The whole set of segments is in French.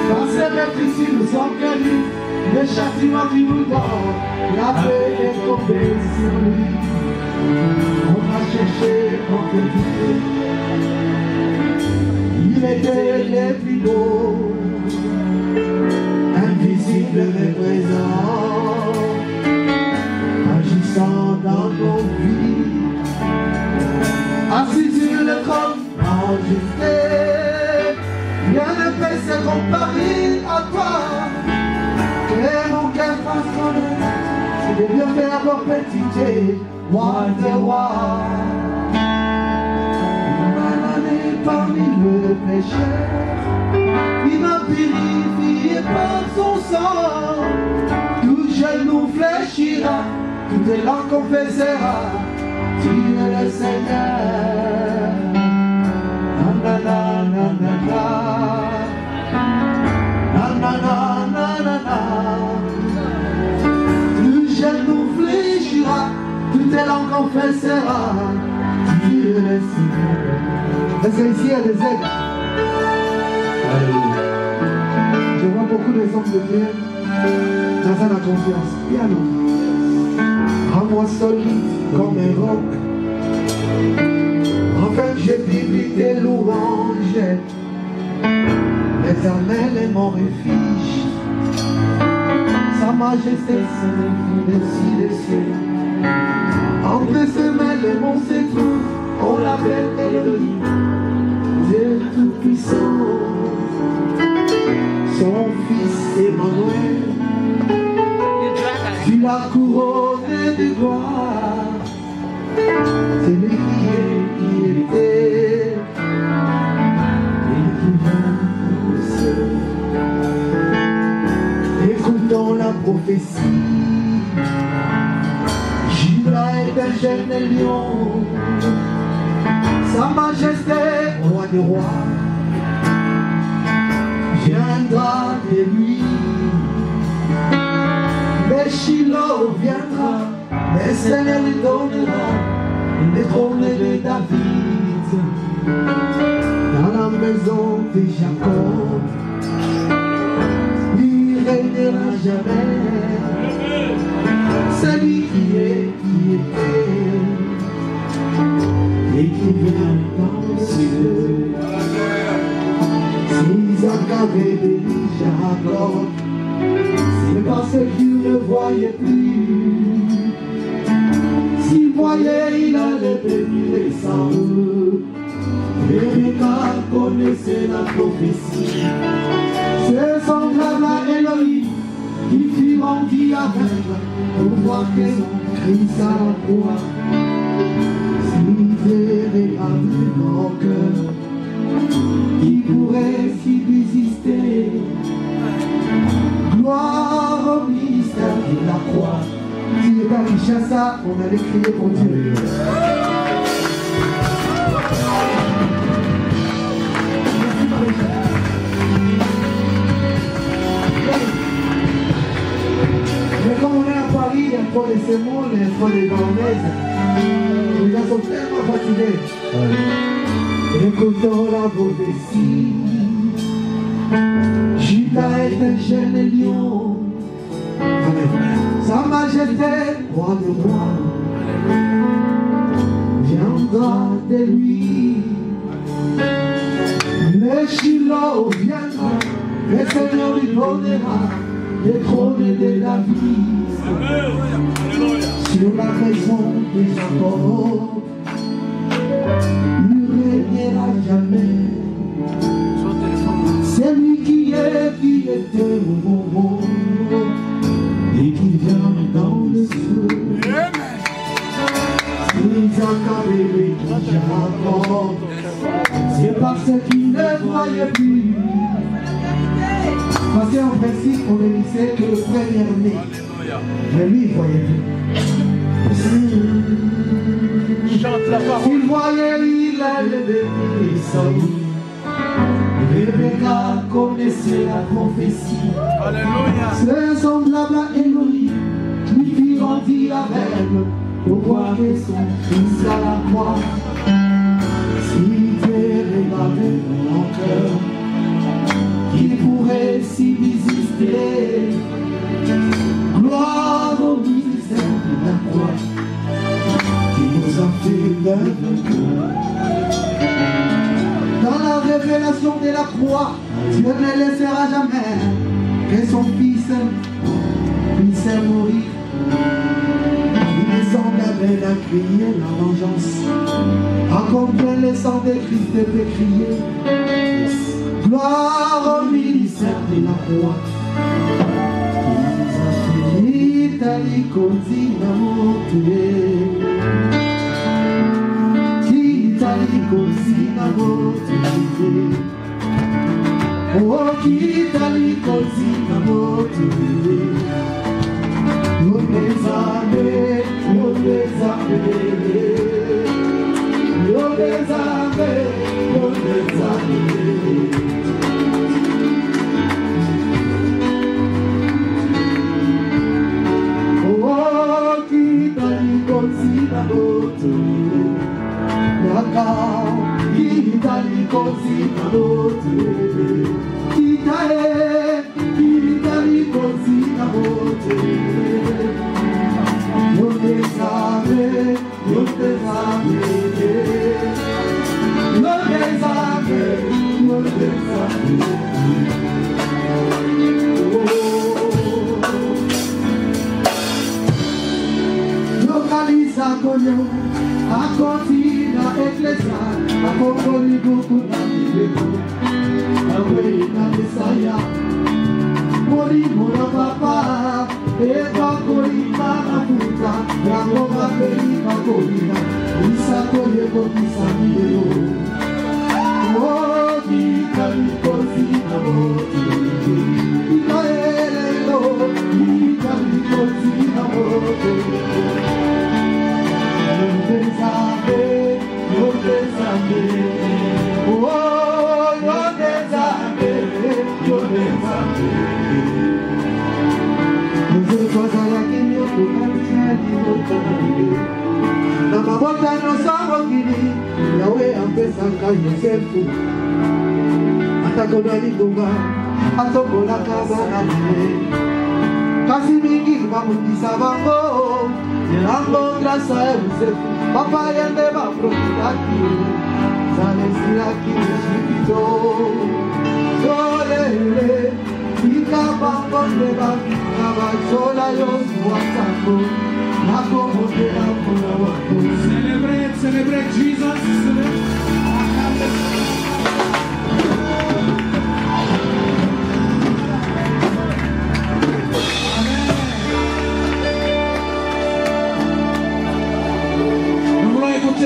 Parce que notre ici nous sommes connus, le châtiment qui nous donne, la paix est tombée sur lui. On a cherché, on peut dire, il était le plus beau, invisible mais présent, agissant dans nos vies, assis sur le trône, majesté, rien ne peut se comparer à toi. Que mon cœur fasse connaître, c'est de bien faire vos petits roi de rois. Il m'a lavé parmi le péché, il m'a purifié par son sang. Tout genou fléchira, toutes les langues confessera, tu es le Seigneur. Na na na na na na na na na. Le genou fléchira, toutes les langues confessera, tu es le Seigneur. Est-ce qu'ici il y a des aides? Je vois beaucoup de hommes de Dieu dans la confiance. Piano. Rends-moi solide comme un roc. Enfin j'ai publié des louanges. L'Éternel est mon refuge. Sa majesté s'élève au-dessus des cieux. Entre ses mains les monts se trouvent. On l'appelle Elohim, Dieu tout-puissant. Son fils Emmanuel, tu l'as couronné de gloire. C'est lui qui était et qui vient au ciel. Écoutons la prophétie. Judas est un jeune lion, sa majesté, roi des rois, viendra de lui. Mais Shiloh viendra, le Seigneur lui donnera le trône de David. Dans la maison de Jacob, il régnera jamais. C'est lui qui est, qui était et qui vient dans le ciel. S'Isaac avait béni Jacob, c'est parce qu'il ne voyait plus. S'il voyait, il allait bénir Esaü. Rebecca connaissait la prophétie. C'est semblable à Elohim qui fut rendu aveugle pour voir que Christ à la croix. Avec mon cœur, qui pourrait s'y résister. Gloire au ministère de la croix. S'il n'est pas Kinshasa, on allait crier pour Dieu. Mais comme on est à Paris, il y a trop de sémoles, il y a trop de bornaises. Les gens sont tellement fatigués. Écoutons la prophétie. Judas est un jeune lion. Sa majesté, roi de roi, viendra de lui. Mais Shiloh viendra, le Seigneur lui donnera le trône de David. Sur la maison de Jacob, il ne régnera jamais. C'est lui qui était au moment et qui vient dans le ciel. Isaac avait béni Jacob, c'est parce qu'il ne voyait plus. Parce qu'en principe, on ne disait que le premier-né. Mais lui, il voyait plus. S'il voyait, il allait bénir Esaü. Rebecca connaissait la prophétie. C'est semblable à Elohim, lui qui rendit aveugle pour voir que son fils à la croix. Si tu es regardé dans mon cœur, Dans la révélation de la croix, Dieu ne laissera jamais que son fils puisse mourir. Il est semblable à crier la vengeance. À combien le sang de Christ peut crier. Gloire au ministère de la croix. Kitali kozina mote. Kitali kozina mote. Oh, kitali kozina mote. Yodezame, yodezame, yodezame, yodezame. Oh, kitali kozina mote. Yaka, kitali kozina mote. Kitali kozina mote. Yodezame, yodezame, yodezame, yodezame. Localiza konyo, akotina eklesa, akokoli bukuna mileko, awena mesaya, mori mora papa, eva kolina nafuta, yango mapeli makolina, isako yeko kisamiro. Oh, kitali kozina mote, ikaelelo, kitali kozina mote. Yodezame, yodezame, oh, yodezame, yodezame. Nzekazalaki nyokokantiali motane. Na mabota nosangokili, Yawe apesaka Yosefu. Atako na likunga, atokolaka bana naye. Kasi mingi bamundisa bango, yango grâce à Yosefu. Papa yende baprofitaki, zalesilaki Ejipito. Yolele, ika bango neba, nabazola yosuwa sango, nakomotela mpona wako. Celebrate Jesus.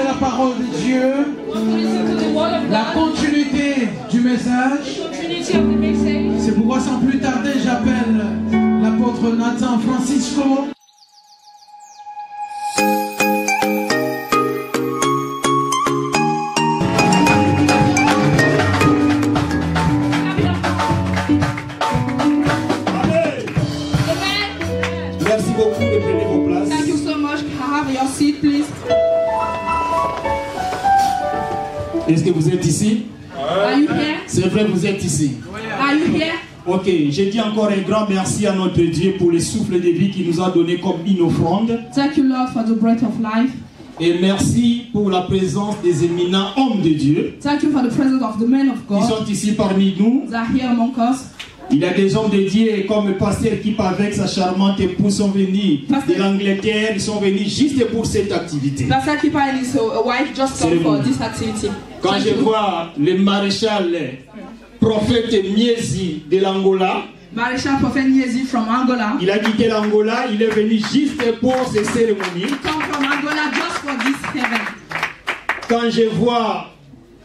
La parole de Dieu, la continuité du message. C'est pourquoi sans plus tarder j'appelle l'apôtre Nathan Francisco. Merci beaucoup de prendre vos places. Thank you so much. Have your seat, please. Est-ce que vous êtes ici? Are you here? C'est vrai, vous êtes ici. Are you here? Ok, je dis encore un grand merci à notre Dieu pour le souffle de vie qu'il nous a donné comme une offrande. Thank you, Lord, for the breath of life. Et merci pour la présence des éminents hommes de Dieu. Thank you for the presence of the men of Qui God sont ici parmi nous. that are here among us. Il y a des hommes de Dieu comme Pasteur Kip avec sa charmante épouse sont venus de l'Angleterre. Ils sont venus juste pour cette activité. Pastor Kipa and his wife just come for this activity. Quand Thank je you. vois le maréchal prophète Miezi de l'Angola, Maréchal Prophet Niezi from Angola. il a quitté l'Angola, il est venu juste pour ces cérémonies. Come from Angola just for this event. Quand je vois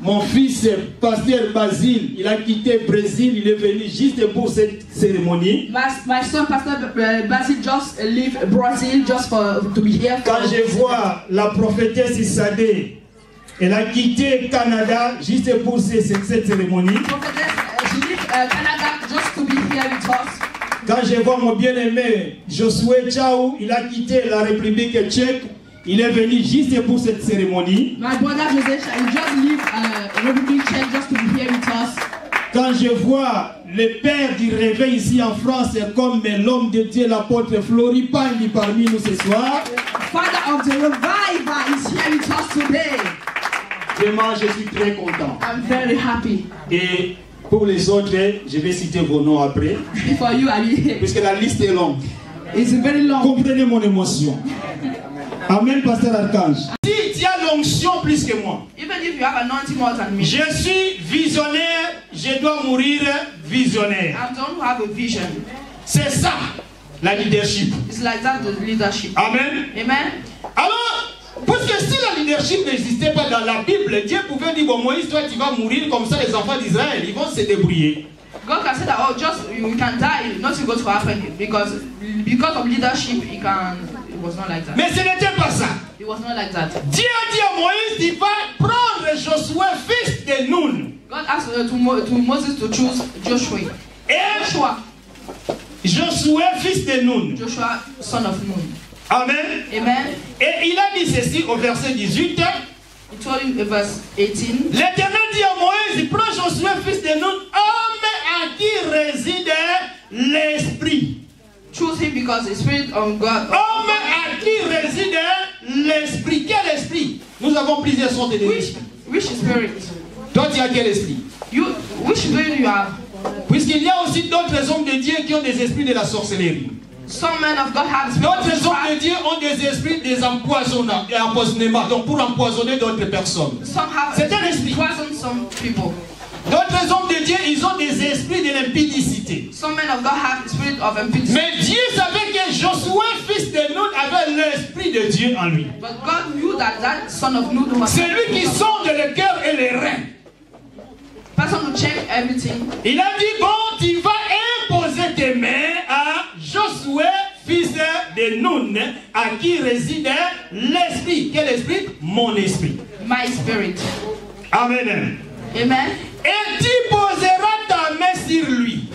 mon fils, Pasteur Basile, il a quitté le Brésil, il est venu juste pour cette cérémonie. My son, Pastor Basil, just leave Brazil just to be here. Quand je vois la prophétesse Issadé, elle a quitté Canada juste pour cette cérémonie. Prophetess, she leave Canada just to be here with us. Quand je vois mon bien-aimé Josué Chao, il a quitté la République tchèque, il est venu juste pour cette cérémonie. My brother José, he just leave Republic Czech just to be here with us. Quand je vois le père du réveil ici en France, comme l'homme de Dieu, l'apôtre Floripandi parmi nous ce soir. Father of the revival is here with us today. Vraiment, je suis très content. I'm very happy. Et pour les autres, je vais citer vos noms après. For you, Ali. Puisque la liste est longue. It's very long. Comprenez mon émotion. Amen, pasteur Archange. Si tu as l'onction plus que moi, Even if you have anointing more than me, je suis visionnaire, je dois mourir visionnaire. I'm the one who have a vision. C'est ça, la leadership. It's like that, the leadership. Amen. Amen. Alors, parce que si la leadership n'existait pas dans la Bible, Dieu pouvait dire, bon Moïse, toi tu vas mourir comme ça, les enfants d'Israël, ils vont se débrouiller. God can say that, oh, just you can die, nothing going to happen because of leadership, it was not like that. Mais ce n'était pas ça. It was not like that. Dieu a dit à Moïse, il va prendre Josué, fils de Nun. God asked to Moses to choose Joshua. Josué, fils de Nun. Joshua, son of Nun. Amen. Amen. Et il a dit ceci au verset 18. He told him in verse 18. L'Éternel dit à Moïse, prends Josué, fils de Nun, homme en qui réside l'esprit. Choose him because the spirit of God. Homme en qui réside l'esprit. Quel esprit? Nous avons plusieurs sortes d'esprit. Which spirit? Toi, tu as quel esprit? Which spirit you have? Puisqu'il y a aussi d'autres hommes de Dieu qui ont des esprits de la sorcellerie. Some men of God have d'autres hommes de Dieu ont des esprits des empoisonnements, donc pour empoisonner d'autres personnes. C'est un esprit. D'autres hommes de Dieu, ils ont des esprits de l'impudicité. Mais Dieu savait que Josué, fils de Nun, avait l'esprit de Dieu en lui. C'est lui qui sonde le cœur et les reins. Il a dit, bon, tu vas imposer tes mains à Josué, fils de Nun, à qui réside l'esprit. Quel esprit? Mon esprit. My spirit. Amen. Amen. Et tu poseras ta main sur lui.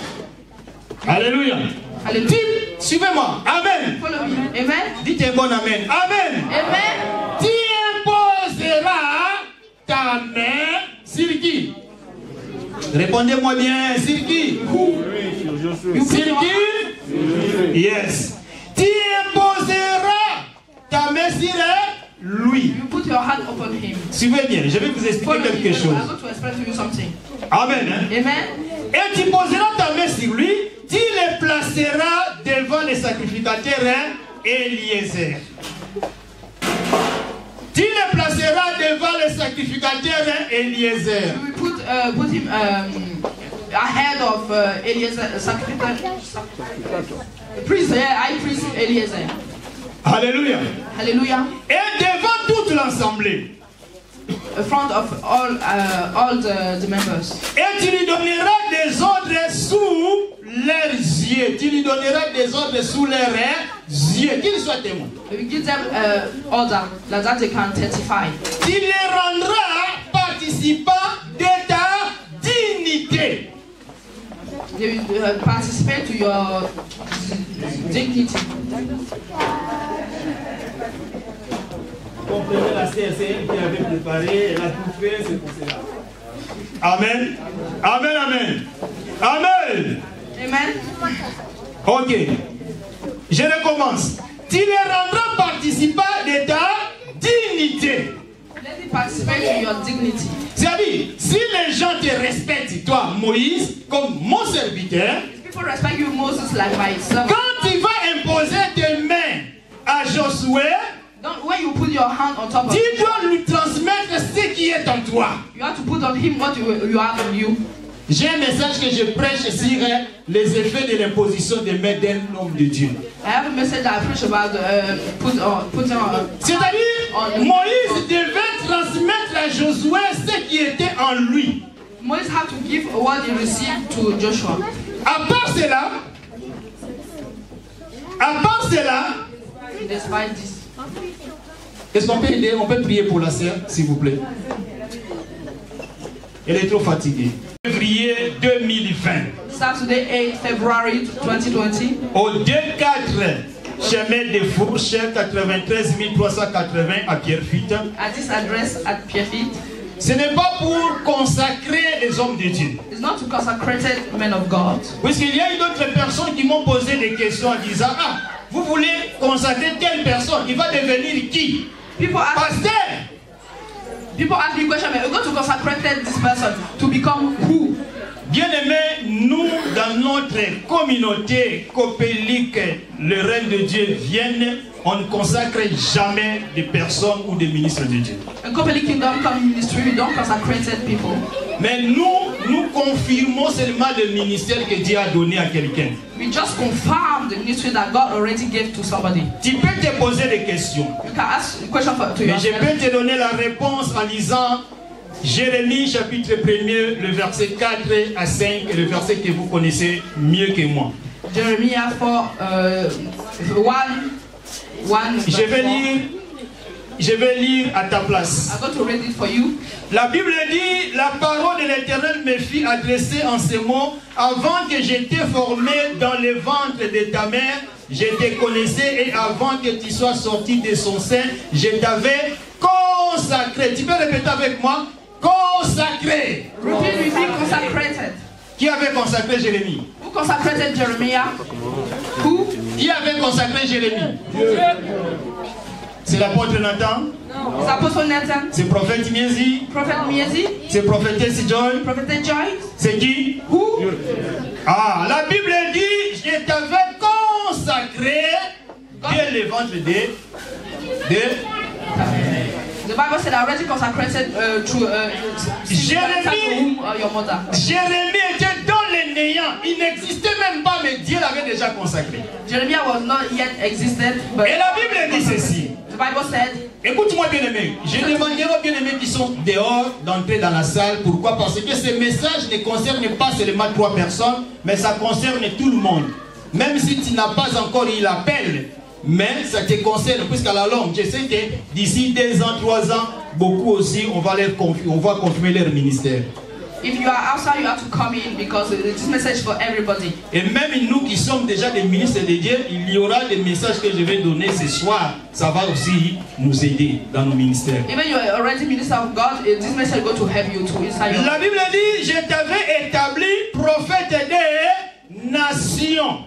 Alléluia. Alléluia. Suivez-moi. Amen. Follow me. Amen. Dites un bon amen. Amen. Amen. Tu imposeras ta main sur qui? Répondez-moi bien. Sur qui? Sur qui? Yes. Tu imposeras ta main sur lui. You put your hand upon him. Suivez bien, je vais vous expliquer quelque chose. I'm going to explain to you something. Amen. Hein? Amen. Et tu poseras ta main sur lui, tu le placeras devant les sacrificateurs Eliezer. Tu le placeras devant les sacrificateurs Eliezer. You will put him ahead of Eliezer, sacrificator. Priest, high priest Eliezer. Alléluia. Hallelujah. Et devant toute l'assemblée. In front of all the members. Et tu lui donneras des ordres sous leurs yeux. Tu lui donneras des ordres sous leurs yeux. Qu'ils soient témoins. You give them order that they can testify. Tu les rendras participants de ta dignité. They will participate to your dignity. Comprenez la CSM qui avait préparé, elle a tout fait, c'est pour cela. Amen. Amen, amen. Amen. Amen. Ok. Je recommence. Tu les rendras participants de ta dignité. Let me participate to your dignity. C'est-à-dire, si les gens te respectent, toi, Moïse, comme mon serviteur, people respect you, Moses, like my servant. quand tu vas imposer tes mains à Josué, when you put your hand on top of tu dois lui transmettre ce qui est en toi. You have to put on him what you have in you. J'ai un message que je prêche sur les effets de l'imposition des mains d'un homme de Dieu. I have a message that I preach about putting on. C'est-à-dire, Moïse devait transmettre à Josué ce qui était en lui. Moïse had to give what he received to Joshua. À part cela, despite this. Est-ce qu'on peut aider? On peut prier pour la sœur, s'il vous plaît. Elle est trop fatiguée. Février 2020. Saturday 8 February 2020. Au 2-4 chemin de Fourche, 93 380 à Pierrefitte. At this address at Pierrefitte. Ce n'est pas pour consacrer les hommes de Dieu. It's not to consecrate men of God. Puisqu'il y a eu d'autres personnes qui m'ont posé des questions en disant, ah, vous voulez consacrer telle personne, il va devenir qui? Pasteur. People ask me question, we're going to consecrate this person to become who? Bien-aimés, nous, dans notre communauté copélique, le règne de Dieu vienne, on ne consacre jamais des personnes ou des ministres de Dieu. In Copelic Kingdom Ministry, we don't consecrate people. Mais nous confirmons seulement le ministère que Dieu a donné à quelqu'un. We just confirm the ministry that God already gave to somebody. Tu peux te poser des questions. You can ask a question to Mais je yourself. peux te donner la réponse en lisant Jérémie chapitre 1er, le verset 4 à 5, et le verset que vous connaissez mieux que moi. Jeremiah 4, 1. Je vais lire à ta place. I'm going to read it for you. La Bible dit, la parole de l'Éternel me fit adresser en ces mots, avant que j'étais formé dans le ventre de ta mère, je te connaissais, et avant que tu sois sorti de son sein, je t'avais consacré. Tu peux répéter avec moi? Consacré. Repeat with me, consecrated. Qui avait consacré Jérémie? Who consecrated Jeremiah? Who? Qui avait consacré Jérémie? C'est l'apôtre Nathan? It's Apostle Nathan. C'est le prophète Miezi? Prophet Miezi. C'est le prophète Joy? Prophet Joy. C'est qui? Who? Ah, la Bible dit, je t'avais consacré dès le ventre de The Bible said I already consecrated through your mother. Jérémie était dans le néant. Il n'existait même pas, mais Dieu l'avait déjà consacré. Jeremiah was not yet existed, but Et la Bible dit ceci. the Bible said, Écoute-moi bien aimé. Je demanderai aux bien aimés qui sont dehors d'entrer dans la salle. Pourquoi? Parce que ce message ne concerne pas seulement 3 personnes, mais ça concerne tout le monde. Même si tu n'as pas encore eu l'appel, mais ça te concerne, puisqu'à la longue, je sais que d'ici 2 ans, 3 ans, beaucoup aussi, on va confirmer leur ministère. if you are outside, you have to come in because this message for everybody. Et même nous qui sommes déjà des ministres de Dieu, il y aura des messages que je vais donner ce soir. Ça va aussi nous aider dans nos ministères. Even you are already minister of God, this message is going to help you too inside your La Bible dit, je t'avais établi prophète des nations.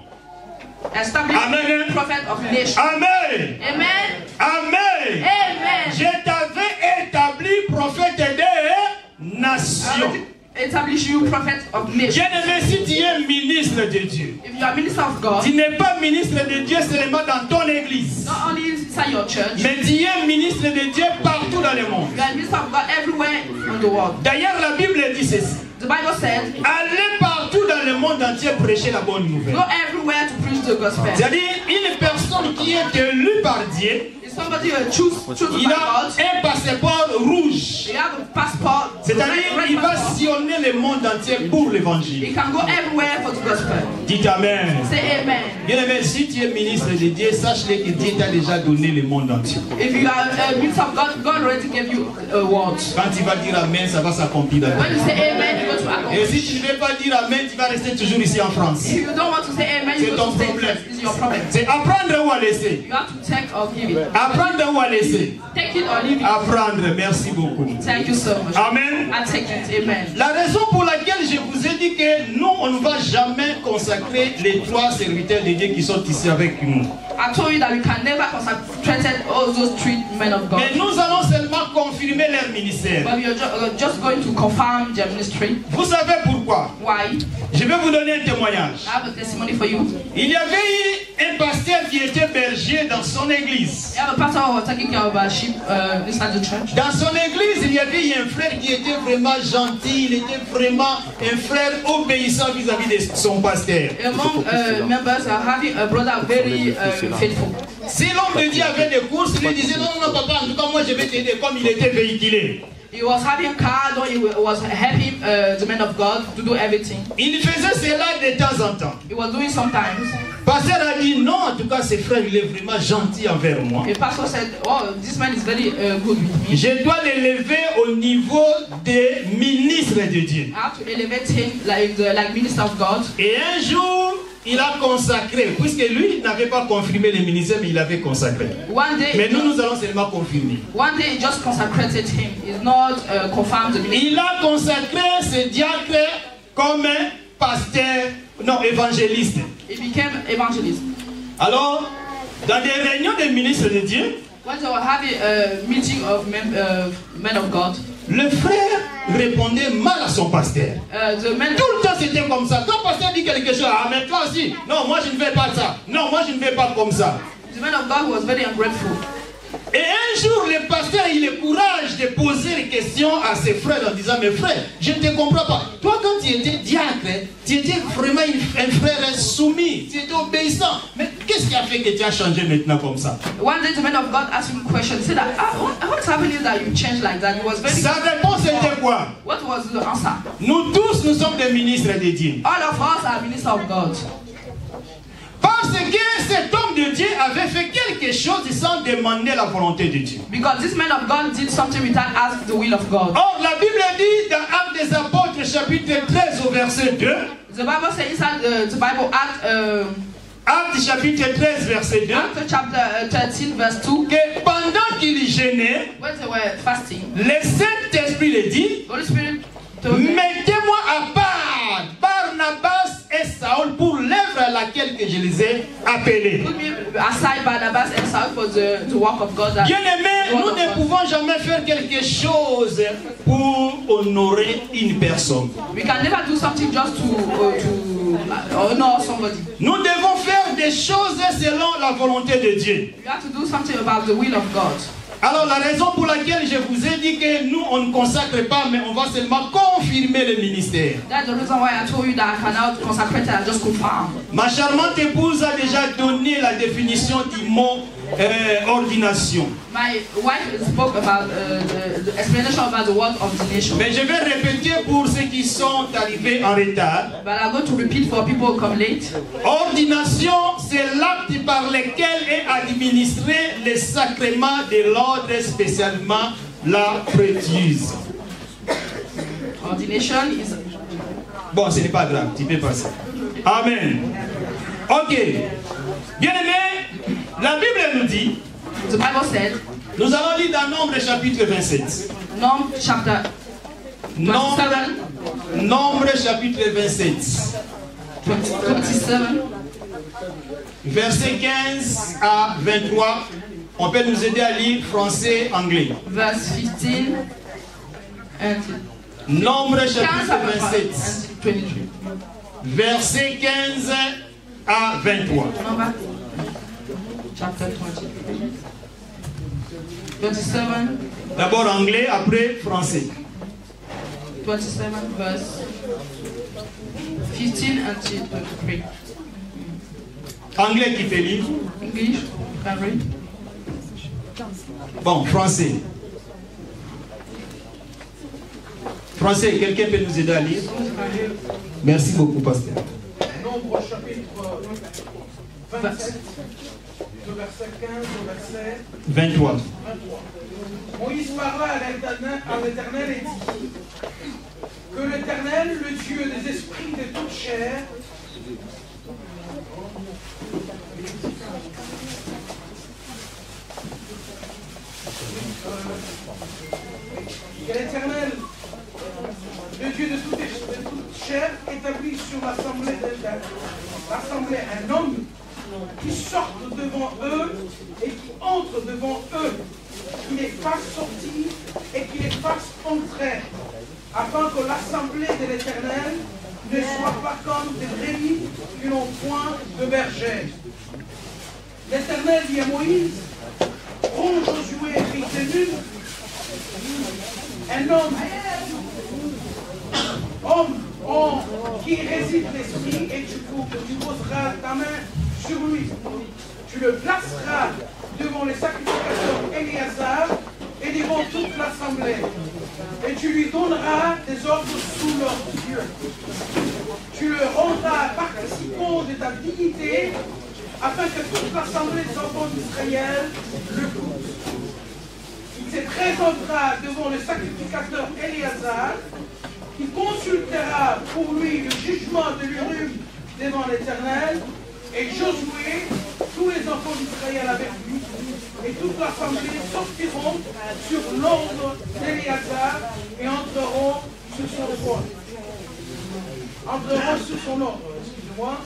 established Amen. prophet of nations. Amen. Amen. Amen. Amen. Je t'avais établi prophète des nations. Establish you prophet of nations. Bien-aimé, si tu es ministre de Dieu, If you are minister of God, tu n'es pas ministre de Dieu seulement dans ton église, not only inside your church, mais tu es ministre de Dieu partout dans le monde. you are minister of God everywhere in the world. D'ailleurs, la Bible dit ceci. The Bible said, Allez partout dans le monde entier prêcher la bonne nouvelle. go everywhere to preach the gospel. C'est-à-dire, une personne qui est élue par Dieu, If somebody choose il by a God, un passeport rouge. you have a passport. C'est-à-dire, il va passport. sillonner le monde entier pour l'évangile. You can go everywhere for the gospel. Dites Amen. Say amen. Bien aimé, si tu es ministre de Dieu, sache-le que Dieu t'a déjà donné le monde entier. If you are a minister of God, God already gave you a word. Quand tu vas dire Amen, ça va s'accomplir. When you say amen, you go to Et accomplish. si tu ne veux pas dire Amen, tu vas rester toujours ici en France. If you don't want to say amen, you C'est go ton to stay problème. first. It's your problem. C'est apprendre ou à laisser. You have to take or give it. Apprendre ou à laisser. Take it or leave it. Apprendre, merci beaucoup. Thank you so much. Amen. I take it. Amen. La raison pour laquelle je vous ai dit que nous, on ne va jamais consacrer les 3 serviteurs de Dieu qui sont ici avec nous. I told you that we can never consecrate all those 3 men of God. Mais nous allons seulement confirmer leur ministère. But we are just going to confirm their ministry. Vous savez pourquoi? Why? Je vais vous donner un témoignage. I have a testimony for you. Il y avait eu un pasteur qui était berger dans son église. We have a pastor who was taking care of our sheep inside the church. Dans son église, il y avait un frère qui était vraiment gentil, il était vraiment un frère obéissant vis-à-vis de son pasteur. Among members are having a brother very faithful. Si l'homme de Dieu avait des courses, il lui disait non, non, papa, en tout cas, moi je vais t'aider, comme il était véhiculé. He was having a car, though he was helping the man of God to do everything. Il faisait cela de temps en temps. He was doing sometimes. Pasteur a dit non, en tout cas, ce frère, il est vraiment gentil envers moi. The pastor said, oh, this man is very good with me. Je dois l'élever au niveau des ministres de Dieu. I have to elevate him like minister of God. Et un jour, il a consacré, puisque lui n'avait pas confirmé le ministère, mais il avait consacré. Mais nous allons seulement confirmer. One day he just consecrated him. He's not confirmed the ministry. Il a consacré ce diacre comme pasteur, non, évangéliste. He became evangelist. Alors, dans des réunions des ministres de Dieu, when they were having a meeting of men of God, le frère répondait mal à son pasteur. Tout le temps c'était comme ça. Quand le pasteur dit quelque chose, ah mais toi aussi, non moi je ne vais pas ça, non moi je ne vais pas comme ça. The man of God was very ungrateful. Et un jour le pasteur il a le courage de poser des questions à ses frères en disant, mes frères, je ne te comprends pas. Toi quand tu étais diacre, tu étais vraiment un frère soumis, tu étais obéissant. Mais qu'est-ce qui a fait que tu as changé maintenant comme ça? One day the man of God asked him a question. He said, what's happening that you changed like that? He was very. Sa réponse était quoi? What was the answer? Nous tous nous sommes des ministres de Dieu. All of us are ministers of God. Parce que cet homme de Dieu avait fait quelque chose sans demander la volonté de Dieu. Because this man of God did something without asking the will of God. Or, la Bible dit dans Actes des Apôtres, chapitre 13, au verset 2. The Bible says inside the Bible, Actes chapitre 13, verset 2. Acts chapter 13, verse 2. Que pendant qu'il jeûnait, when they were fasting, le Saint-Esprit le dit, Holy Spirit told them, mettez-moi à part Barnabas et Saül pour l'œuvre à laquelle que je les ai appelés. put me aside Barnabas and Saul for the work of God. Bien-aimés, nous ne pouvons jamais faire quelque chose pour honorer une personne. We can never do something just to honor somebody. Nous devons faire des choses selon la volonté de Dieu. We have to do something about the will of God. Alors la raison pour laquelle je vous ai dit que nous on ne consacre pas mais on va seulement confirmer le ministère. That's the reason why I told you that I cannot consecrate and just confirm. Ma charmante épouse a déjà donné la définition du mot ordination. My wife spoke about the explanation about the word ordination. Mais je vais répéter pour ceux qui sont arrivés en retard. But I'm going to repeat for people who come late. Ordination, c'est l'acte par lequel est administré le sacrement de l'ordre, spécialement la prêtrise. Ordination is. Bon, ce n'est pas grave, tu peux passer. Amen. Ok. Bien aimé, la Bible nous dit. The Bible said. Nous allons lire dans Nombre chapitre 27. Nombre chapter 27. Nombre chapitre 27. 27. Verset 15 à 23. On peut nous aider à lire français, anglais. Verse 15 and Nombre chapitre 27. 23. Verset 15 à 23. Number chapter 27. D'abord anglais, après français. 27 verse 15 until 23. Anglais qui peut lire. English, can read. Bon, français. Français, quelqu'un peut nous aider à lire? Merci beaucoup, pasteur. Nombre chapitre 27, de verset 15 au verset 23. Moïse parla à l'Éternel et dit: que l'Éternel, le Dieu des esprits de toute chair, que l'Éternel, le Dieu de toute chair, établit sur l'assemblée un homme qui sorte devant eux et qui entre devant eux, qui les fasse sortir et qui les fasse entrer, afin que l'assemblée de l'Éternel ne soit pas comme des brebis qui n'ont point de berger. L'Éternel dit à Moïse: prends Josué, fils de Nun, un homme qui réside l'esprit, et tu poseras ta main sur lui. Tu le placeras devant les sacrificateurs Éléazar et devant toute l'assemblée. Et tu lui donneras des ordres sous leur Dieu. Tu le rendras participant de ta dignité, afin que toute l'assemblée des enfants d'Israël le goûte. Il se présentera devant le sacrificateur Éléazar, qui consultera pour lui le jugement de l'Urim devant l'Éternel, et Josué, tous les enfants d'Israël avec lui, et toute l'assemblée sortiront sur l'ordre d'Éléazar et entreront sur son trône. Entreront sur son ordre, excusez-moi.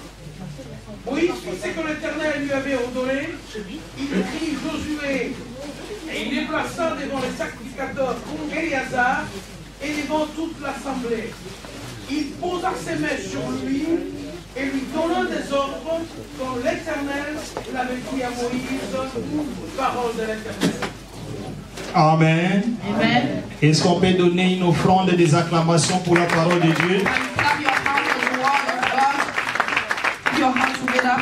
Moïse fit ce que l'Éternel lui avait ordonné. Il prit Josué et il les plaça devant les sacrificateurs Éléazar et devant toute l'assemblée. Il posa ses mains sur lui et lui donna des ordres comme l'Éternel l'avait dit à Moïse, parole de l'Éternel. Amen. Amen. Est-ce qu'on peut donner une offrande des acclamations pour la parole de Dieu? Clap your hands for the word of God. Put your hands together.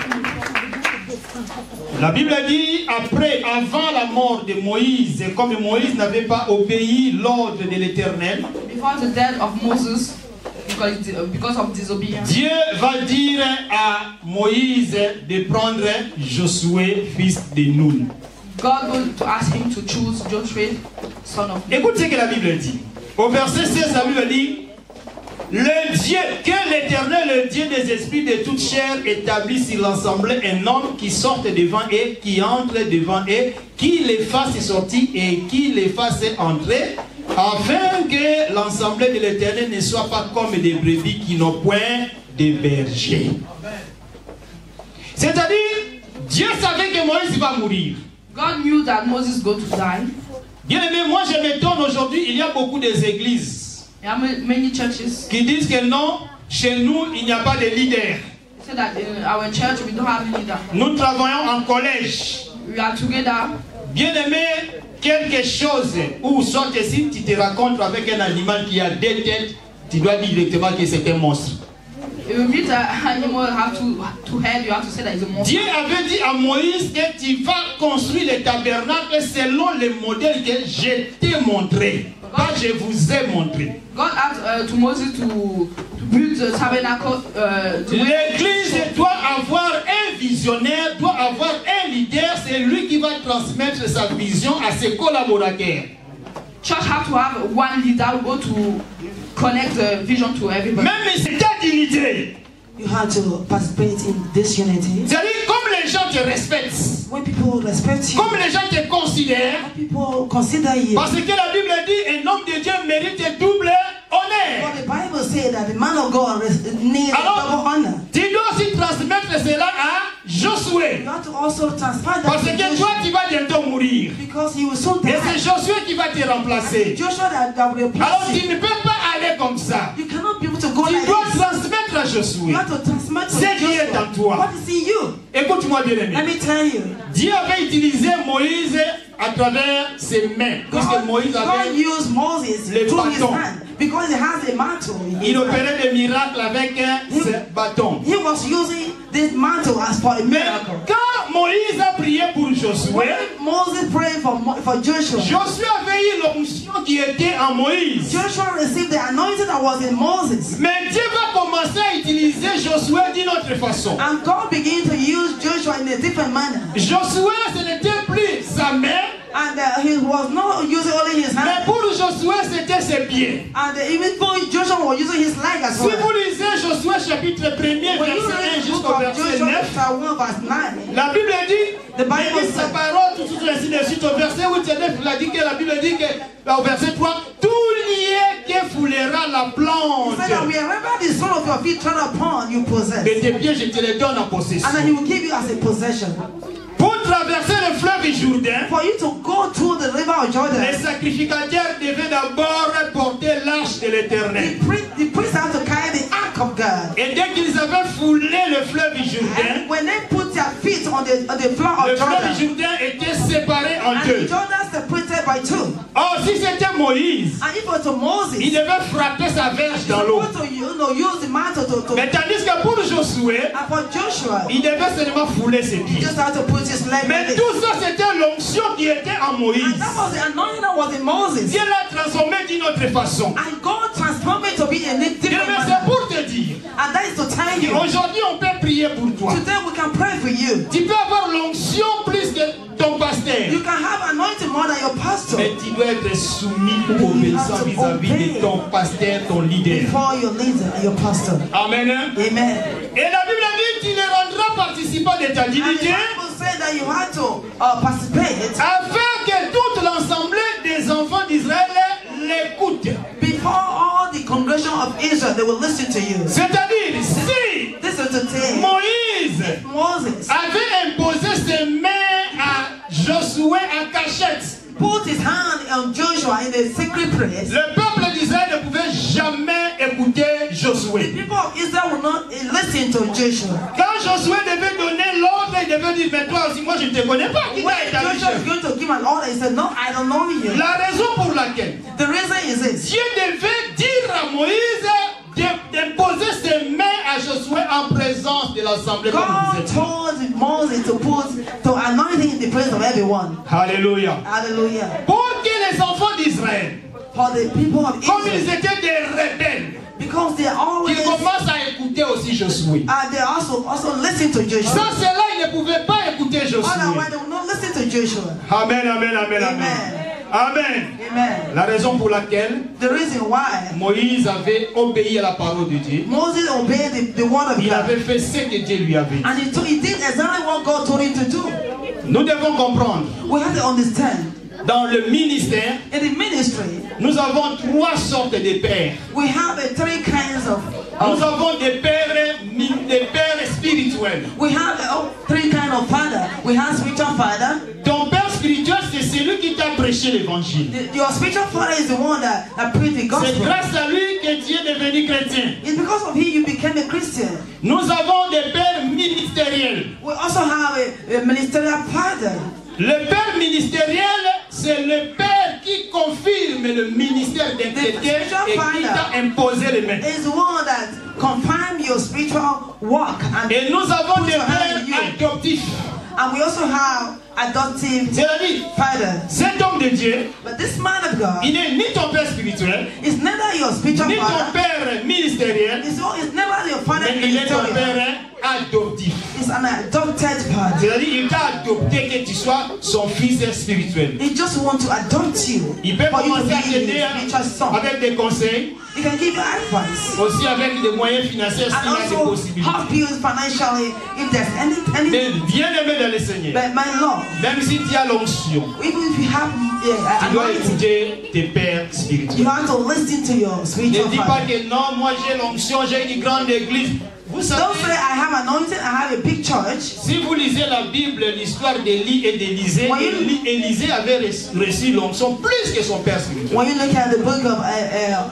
La Bible dit, avant la mort de Moïse, comme Moïse n'avait pas obéi l'ordre de l'Éternel, Before the death of Moses, because of disobedience, Dieu va dire à Moïse de prendre Josué, fils de Nun. God going to ask him to choose Joshua, son of Nun. Écoute ce que la Bible dit. Au verset 16, la Bible dit, le Dieu, que l'Éternel, le Dieu des esprits de toute chair, établit sur l'assemblée un homme qui sorte devant eux, qui entre devant eux, qui les fasse sortir et qui les fasse entrer, afin que l'assemblée de l'Éternel ne soit pas comme des brebis qui n'ont point de berger. C'est-à-dire, Dieu savait que Moïse va mourir. God knew that Moses was going to die. Bien aimé, moi je m'étonne aujourd'hui, il y a beaucoup d'églises There are many churches qui disent que non, chez nous, il n'y a pas de leader. say that in our church we don't have leader. Nous travaillons en collège. We are together. Bien aimé, quelque chose où sorte si tu te rencontres avec un animal qui a deux têtes, tu dois dire directement que c'est un monstre. If you meet an animal have two heads, you have to say that it's a monster. Dieu avait dit à Moïse que tu vas construire le tabernacle selon le modèle que je t'ai montré. Pas je vous ai montré. God asked to Moses to build the tabernacle. L'église doit avoir un visionnaire, doit avoir un leader, c'est lui qui va transmettre sa vision à ses collaborateurs. Church have to have one leader who go to connect the vision to everybody. Même c'est ta dignité. You have to participate in this unity. C'est-à-dire, comme les gens te respectent, When people respect you, comme les gens te considèrent, people consider you. parce que la Bible dit un homme de Dieu mérite double honneur. But the Bible says that the man of God needs Alors, double honor. Tu dois aussi transmettre cela à Josué. You have to also transfer that Parce to que toi, Joshua, tu vas bientôt mourir. because he will soon Et die. c'est Josué qui va te remplacer. Joshua that will Alors, replace tu you. ne peux pas aller comme ça. You cannot be able to go Tu like dois this. transmettre à Josué. You have to transmit to Ce qui est en Joshua. toi. What is in you? Écoute-moi bien Let aimé. me tell you. Dieu avait utilisé Moïse à travers ses mains. Puisque Moïse God avait... used Moses le through his bâton. hand because he has a mantle in his Il hand. opérait des miracles avec ce bâton. He was using this mantle as for a Mais miracle. quand Moïse a prié pour Josué, When Moses prayed for Joshua, Josué avait eu l'onction qui était en Moïse. Joshua received the anointing that was in Moses. Mais Dieu va commencer à utiliser Josué d'une autre façon. And God began to use Joshua in a different manner. Josué, ce n'était plus sa main, And he was not using only his mais hand. pour Josué, c'était ses pieds. And even though Joshua was using his leg as Si well. vous lisez Josué chapitre 1er, When you verset 1 read the book jusqu'au of verset Joshua 9, chapter 1 verse 9, la Bible dit, The Bible il dit sa says- parole, tout ainsi de suite. Au verset 8 et 9, il a dit que la Bible dit que, au verset 3, tout lié que foulera la he plante. said that wherever the sole of your feet tread upon, you possess. De tes pieds, je te les donne en possession. And then he will give you as a possession. Pour traverser le fleuve Jourdain, For you to go through the river of Jordan, les sacrificateurs devaient d'abord porter l'arche de l'Éternel. the priests have to carry the ark of God. Et dès qu'ils avaient foulé le fleuve Jourdain, And when they put their feet on the floor le of fleuve Jordan, Jourdain était séparé en and deux. Jordan separated by two. Or, si c'était Moïse, And if it was to Moses, il devait frapper sa verge dans l'eau. supposed to use the mantle to Mais tandis que pour Josué, and for Joshua, il devait seulement fouler ses he pieds. just had to put his leg on Mais it. tout ça, c'était l'onction qui était en Moïse. And that was the anointing that was in Moses. Dieu l'a transformé d'une autre façon. And God transformed it to be in a Dieu, different mais manner. c'est pour te dire, And that is to tell you, aujourd'hui on peut prier pour toi. today we can pray for you. Tu peux avoir l'onction plus que ton pasteur. You can have anointing anointing more than your pastor. Mais tu dois être soumis ou obéissant vis-à-vis de ton pasteur, ton leader. Before your leader and your pastor. Amen. Amen. Et la Bible dit tu les rendras participants de ta And the dignité Bible said that you had to participate afin que toute l'assemblée des enfants d'Israël l'écoute. before all the congregation of Israel. They will listen to you. C'est-à-dire, si Listen to them. Moïse Moses avait imposé ses mains à Josué en cachette, put his hand on Joshua in the secret place. le peuple d'Israël ne pouvait jamais écouter Josué. People of Israel will not listen to Joshua. Quand Josué devait donner l'ordre, il devait dire, mais toi aussi, moi je ne te connais pas. Qui When t'a établi Joshua is chef? going to give an order, he said, no, I don't know you. La raison pour laquelle The reason is this. Dieu devait dire à Moïse d'imposer ses mains à Josué en présence de l'assemblée. comme vous God êtes. told Moses to anoint him in the presence of everyone. Alléluia. Hallelujah. Pour que les enfants d'Israël, For the people of comme ils Israel, étaient des rebelles, because they always qu'ils commencent à écouter aussi Josué. they also listen to Joshua. Sans cela, ils ne pouvaient pas écouter Josué. Otherwise, they will not listen to Joshua. Amen, amen, amen, amen. Amen. Amen. Amen. La raison pour laquelle The reason why Moïse avait obéi à la parole de Dieu, Moses obeyed the word of il God, avait fait ce que Dieu lui avait dit. and he did exactly what God told him to do. Nous devons comprendre, We have to understand. dans le ministère, In the ministry, nous avons trois sortes de pères. we have three kinds of. Nous avons des pères spirituels. We have three kinds of father. We have spiritual father. Ton père spirituel, c'est celui qui t'a prêché l'évangile. Your spiritual father is the one that preached the C'est gospel. grâce à lui que tu es devenu chrétien. It's because of him you became a Christian. Nous avons des pères ministériels. We also have a ministerial father. Le père ministériel, c'est le père qui confirme le ministère d'un chrétien et qui t'a imposé les mains. Is the one that confirm your spiritual walk. Et nous avons put des your hand pères on you. adoptifs. And we also have adoptive C'est-à-dire, father. cet homme de Dieu, But this man of God il n'est ni ton père spirituel, is neither your spiritual ni ton father. père ministériel, It's never your father mais il est ton ministerial. père adoptif. It's an adopted father. C'est-à-dire, il t'a adopté que tu sois son fils spirituel. He just wants to adopt you. Il peut For you to commencer à be t'aider his spiritual son. avec des conseils, He can give you advice. aussi avec des moyens financiers s'il And a des also possibilités. help you financially if there's any. Mais bien aimé dans le Seigneur, But my Lord, même si tu as l'onction, even if you have tu dois anointing, écouter tes pères you spirituels. have to listen to your Ne spiritual dis pas father. que non, moi j'ai l'onction, j'ai une grande église. Vous savez, Don't say I have anointing, I have a big church. si vous lisez la Bible, l'histoire d'Élie et d'Élisée, Élisée avait reçu l'onction plus que son père spirituel. When you look at the book of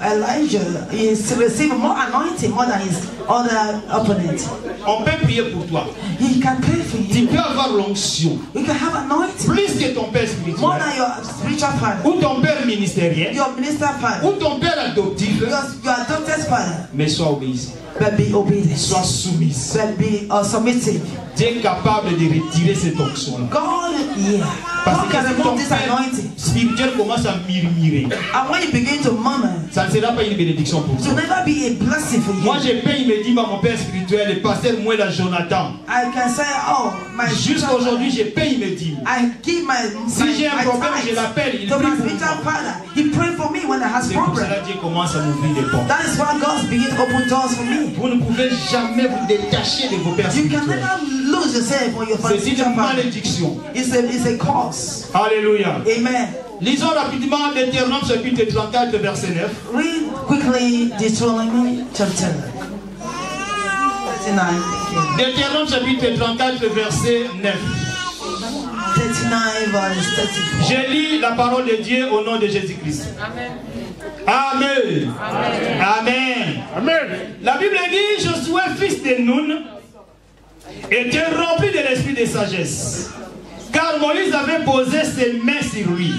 Elijah, he received more anointing more than his other opponent. On peut prier pour toi. He can pray for Tu you. peux avoir l'onction You can have anointing plus que ton père more spirituel, than your spiritual father, ou ton père ministériel, your minister father, ou ton père adoptif, your adopted father. mais sois obéissant, But be obedient. sois soumise. But be submissive. Tu es capable de retirer cette onction-là. God, yeah. Parce God que can si ton remove this père anointing. spirituel commence à murmurer, And when you begin to murmur, ça ne sera pas une bénédiction pour it will toi. never be a blessing for Moi, you. je paye, il me dit, mon père spirituel, le pasteur Mouela Jonathan. I can say, oh, my Jusqu'à aujourd'hui, je paye, il me dit. I give my Si j'ai un my problème, tithes je l'appelle, il to prie my pour spiritual moi. father. He prayed for me when I had C'est pour problem. cela que Dieu commence à m'ouvrir des portes. That is why God begins to open doors for me. Vous ne pouvez jamais vous détacher de vos pères You can spirituels. never lose yourself on your C'est spiritual une father. malédiction. It's a cause. Alléluia. Amen. Lisons rapidement Deutéronome chapitre 34, verset 9. Read quickly Deuteronomy chapter 39. Deutéronome chapitre 34, verset 9. 39 verse 34. Je lis la parole de Dieu au nom de Jésus-Christ. Amen. Amen. Amen. Amen. La Bible dit, Josué, fils de Nun, était rempli de l'esprit de sagesse, car Moïse avait posé ses mains sur lui.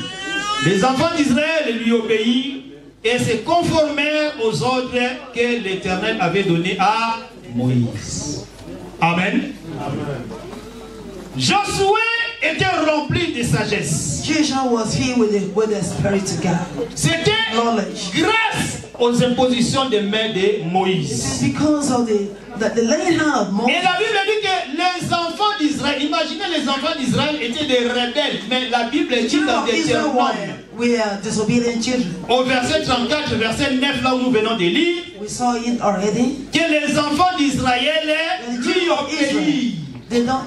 Les enfants d'Israël lui obéirent et se conformèrent aux ordres que l'Éternel avait donnés à Moïse. Amen. Josué était rempli de sagesse. Joshua was filled with the Spirit of God. C'était Knowledge. grâce aux impositions des mains de Moïse. Because of the laying hand of Moses. Et la Bible dit que les enfants d'Israël, imaginez les enfants d'Israël étaient des rebelles, mais la Bible dit dans Deutéronome, we are disobedient children. au verset 34, verset 9, là où nous venons de lire, We saw it already. que les enfants d'Israël lui obéissent. They don't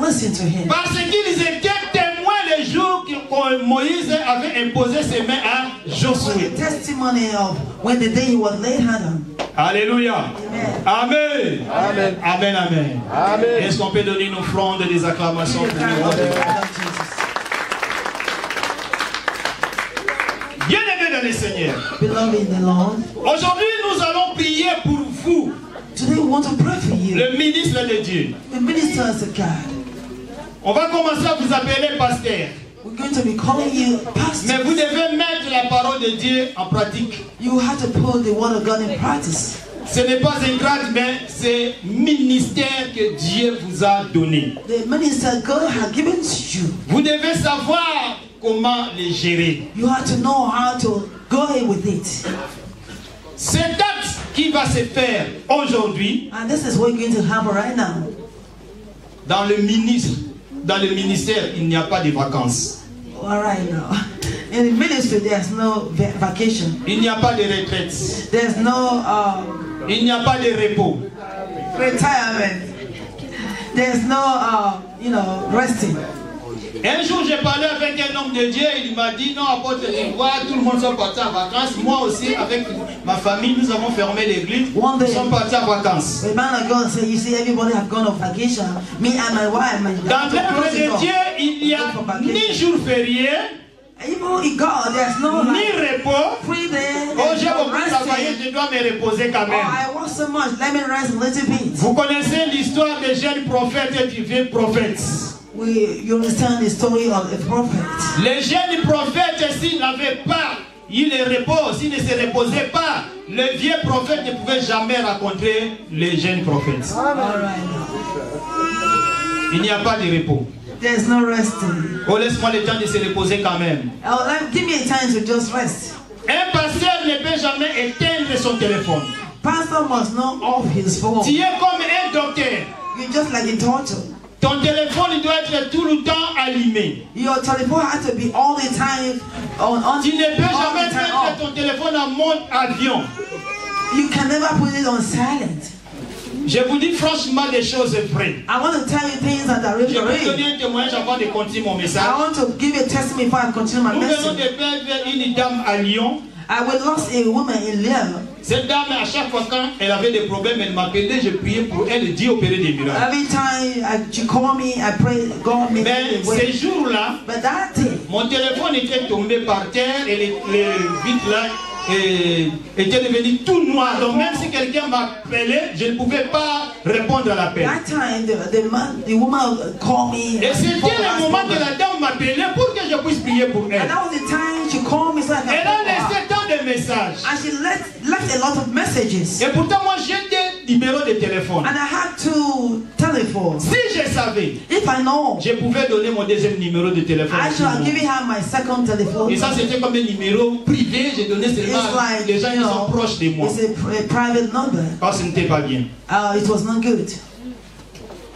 listen to him. Parce qu'ils étaient témoins les jours que Moïse avait imposé ses mains à Josué. The testimony of when the day he was laid hand on. Alléluia. Amen. Amen. Amen. Amen. Amen. Amen. Est-ce qu'on peut donner une offrande des acclamations pour le roi de Dieu? Bien-aimés dans le Seigneur. Beloved in the Lord. Aujourd'hui, nous allons prier pour vous, Today we want to pray for you. le ministre de Dieu. The ministers of God. On va commencer à vous appeler pasteur. We're going to be calling you pastor. Mais vous devez mettre la parole de Dieu en pratique. You have to put the word of God in practice. Ce n'est pas un grade, mais c'est ministère que Dieu vous a donné. The minister God has given to you. Vous devez savoir comment les gérer. You have to know how to go in with it. Cet acte qui va se faire aujourd'hui And this is what's going to happen right now. dans le ministère, il n'y a pas de vacances. All right now. In the ministry, there's no vacation. Il n'y a pas de retraite. There's no Il n'y a pas de repos. retirement. There's no, resting. Un jour, j'ai parlé avec un homme de Dieu, il m'a dit, non, apôtre, tu vois, tout le monde sont partis en vacances. Moi aussi, avec ma famille, nous avons fermé l'église. Nous sommes partis en vacances. The man of God said, you see, everybody have gone on vacation. Me and my wife, Dans l'œuvre de Dieu, il n'y a ni jour férié, even in God, there's no ni repos. free day. Oh, j'ai There's no beaucoup travaillé, resting. je dois me reposer quand Oh, même. I work so much. Let me rest a little bit. Vous connaissez l'histoire des jeunes prophètes et du vieux prophète. You understand the story of the prophet. Les jeunes prophètes, s'ils n'avaient pas eu le repos, s'ils ne se reposaient pas, le vieux prophète ne pouvait jamais rencontrer les jeunes prophètes. All right. Il n'y a pas de repos. There's no resting. Oh, laisse-moi le temps de se reposer quand même. Oh, give me a time to just rest. Un pasteur ne peut jamais éteindre son téléphone. Pastor must not off his phone. Tu es comme un docteur. You're just like a turtle. Ton téléphone doit être tout le temps allumé. Your telephone has to be all the time on. Tu ne peux all jamais the time mettre off. ton téléphone en mode avion. You can never put it on silent. Je vous dis franchement des choses vraies. I want to tell you things that are really Je vais real. donner un témoignage avant de continuer mon message. I want to give you a testimony before I continue my Nous venons message. de perdre une dame à Lyon. We lost a woman in Lyon. Cette dame, à chaque fois quand elle avait des problèmes, elle m'appelait, je priais pour elle et Dieu opérait des miracles. Every time she called me, I pray God make Mais it away. ces jours-là, But that day, mon téléphone était tombé par terre et les vitres là étaient devenues tout noires. Donc même si quelqu'un m'appelait, je ne pouvais pas répondre à l'appel. that time the woman called me. Et c'était le moment que la dame m'appelait pour que je puisse prier pour elle. And that was the time she called me so I can Elle a pray for her. laissé tant de messages. And she left a lot of messages. Et pourtant, moi, j'ai des numéros de téléphone. And I had to telephone. Si je savais, If I know, je pouvais donner mon deuxième numéro de téléphone. I should have given her my second telephone. Et ça, c'était comme un numéro privé. J'ai donné seulement It's like, les gens qui sont proches de moi. it's a private number. Parce que ce n'était pas bien. It was not good.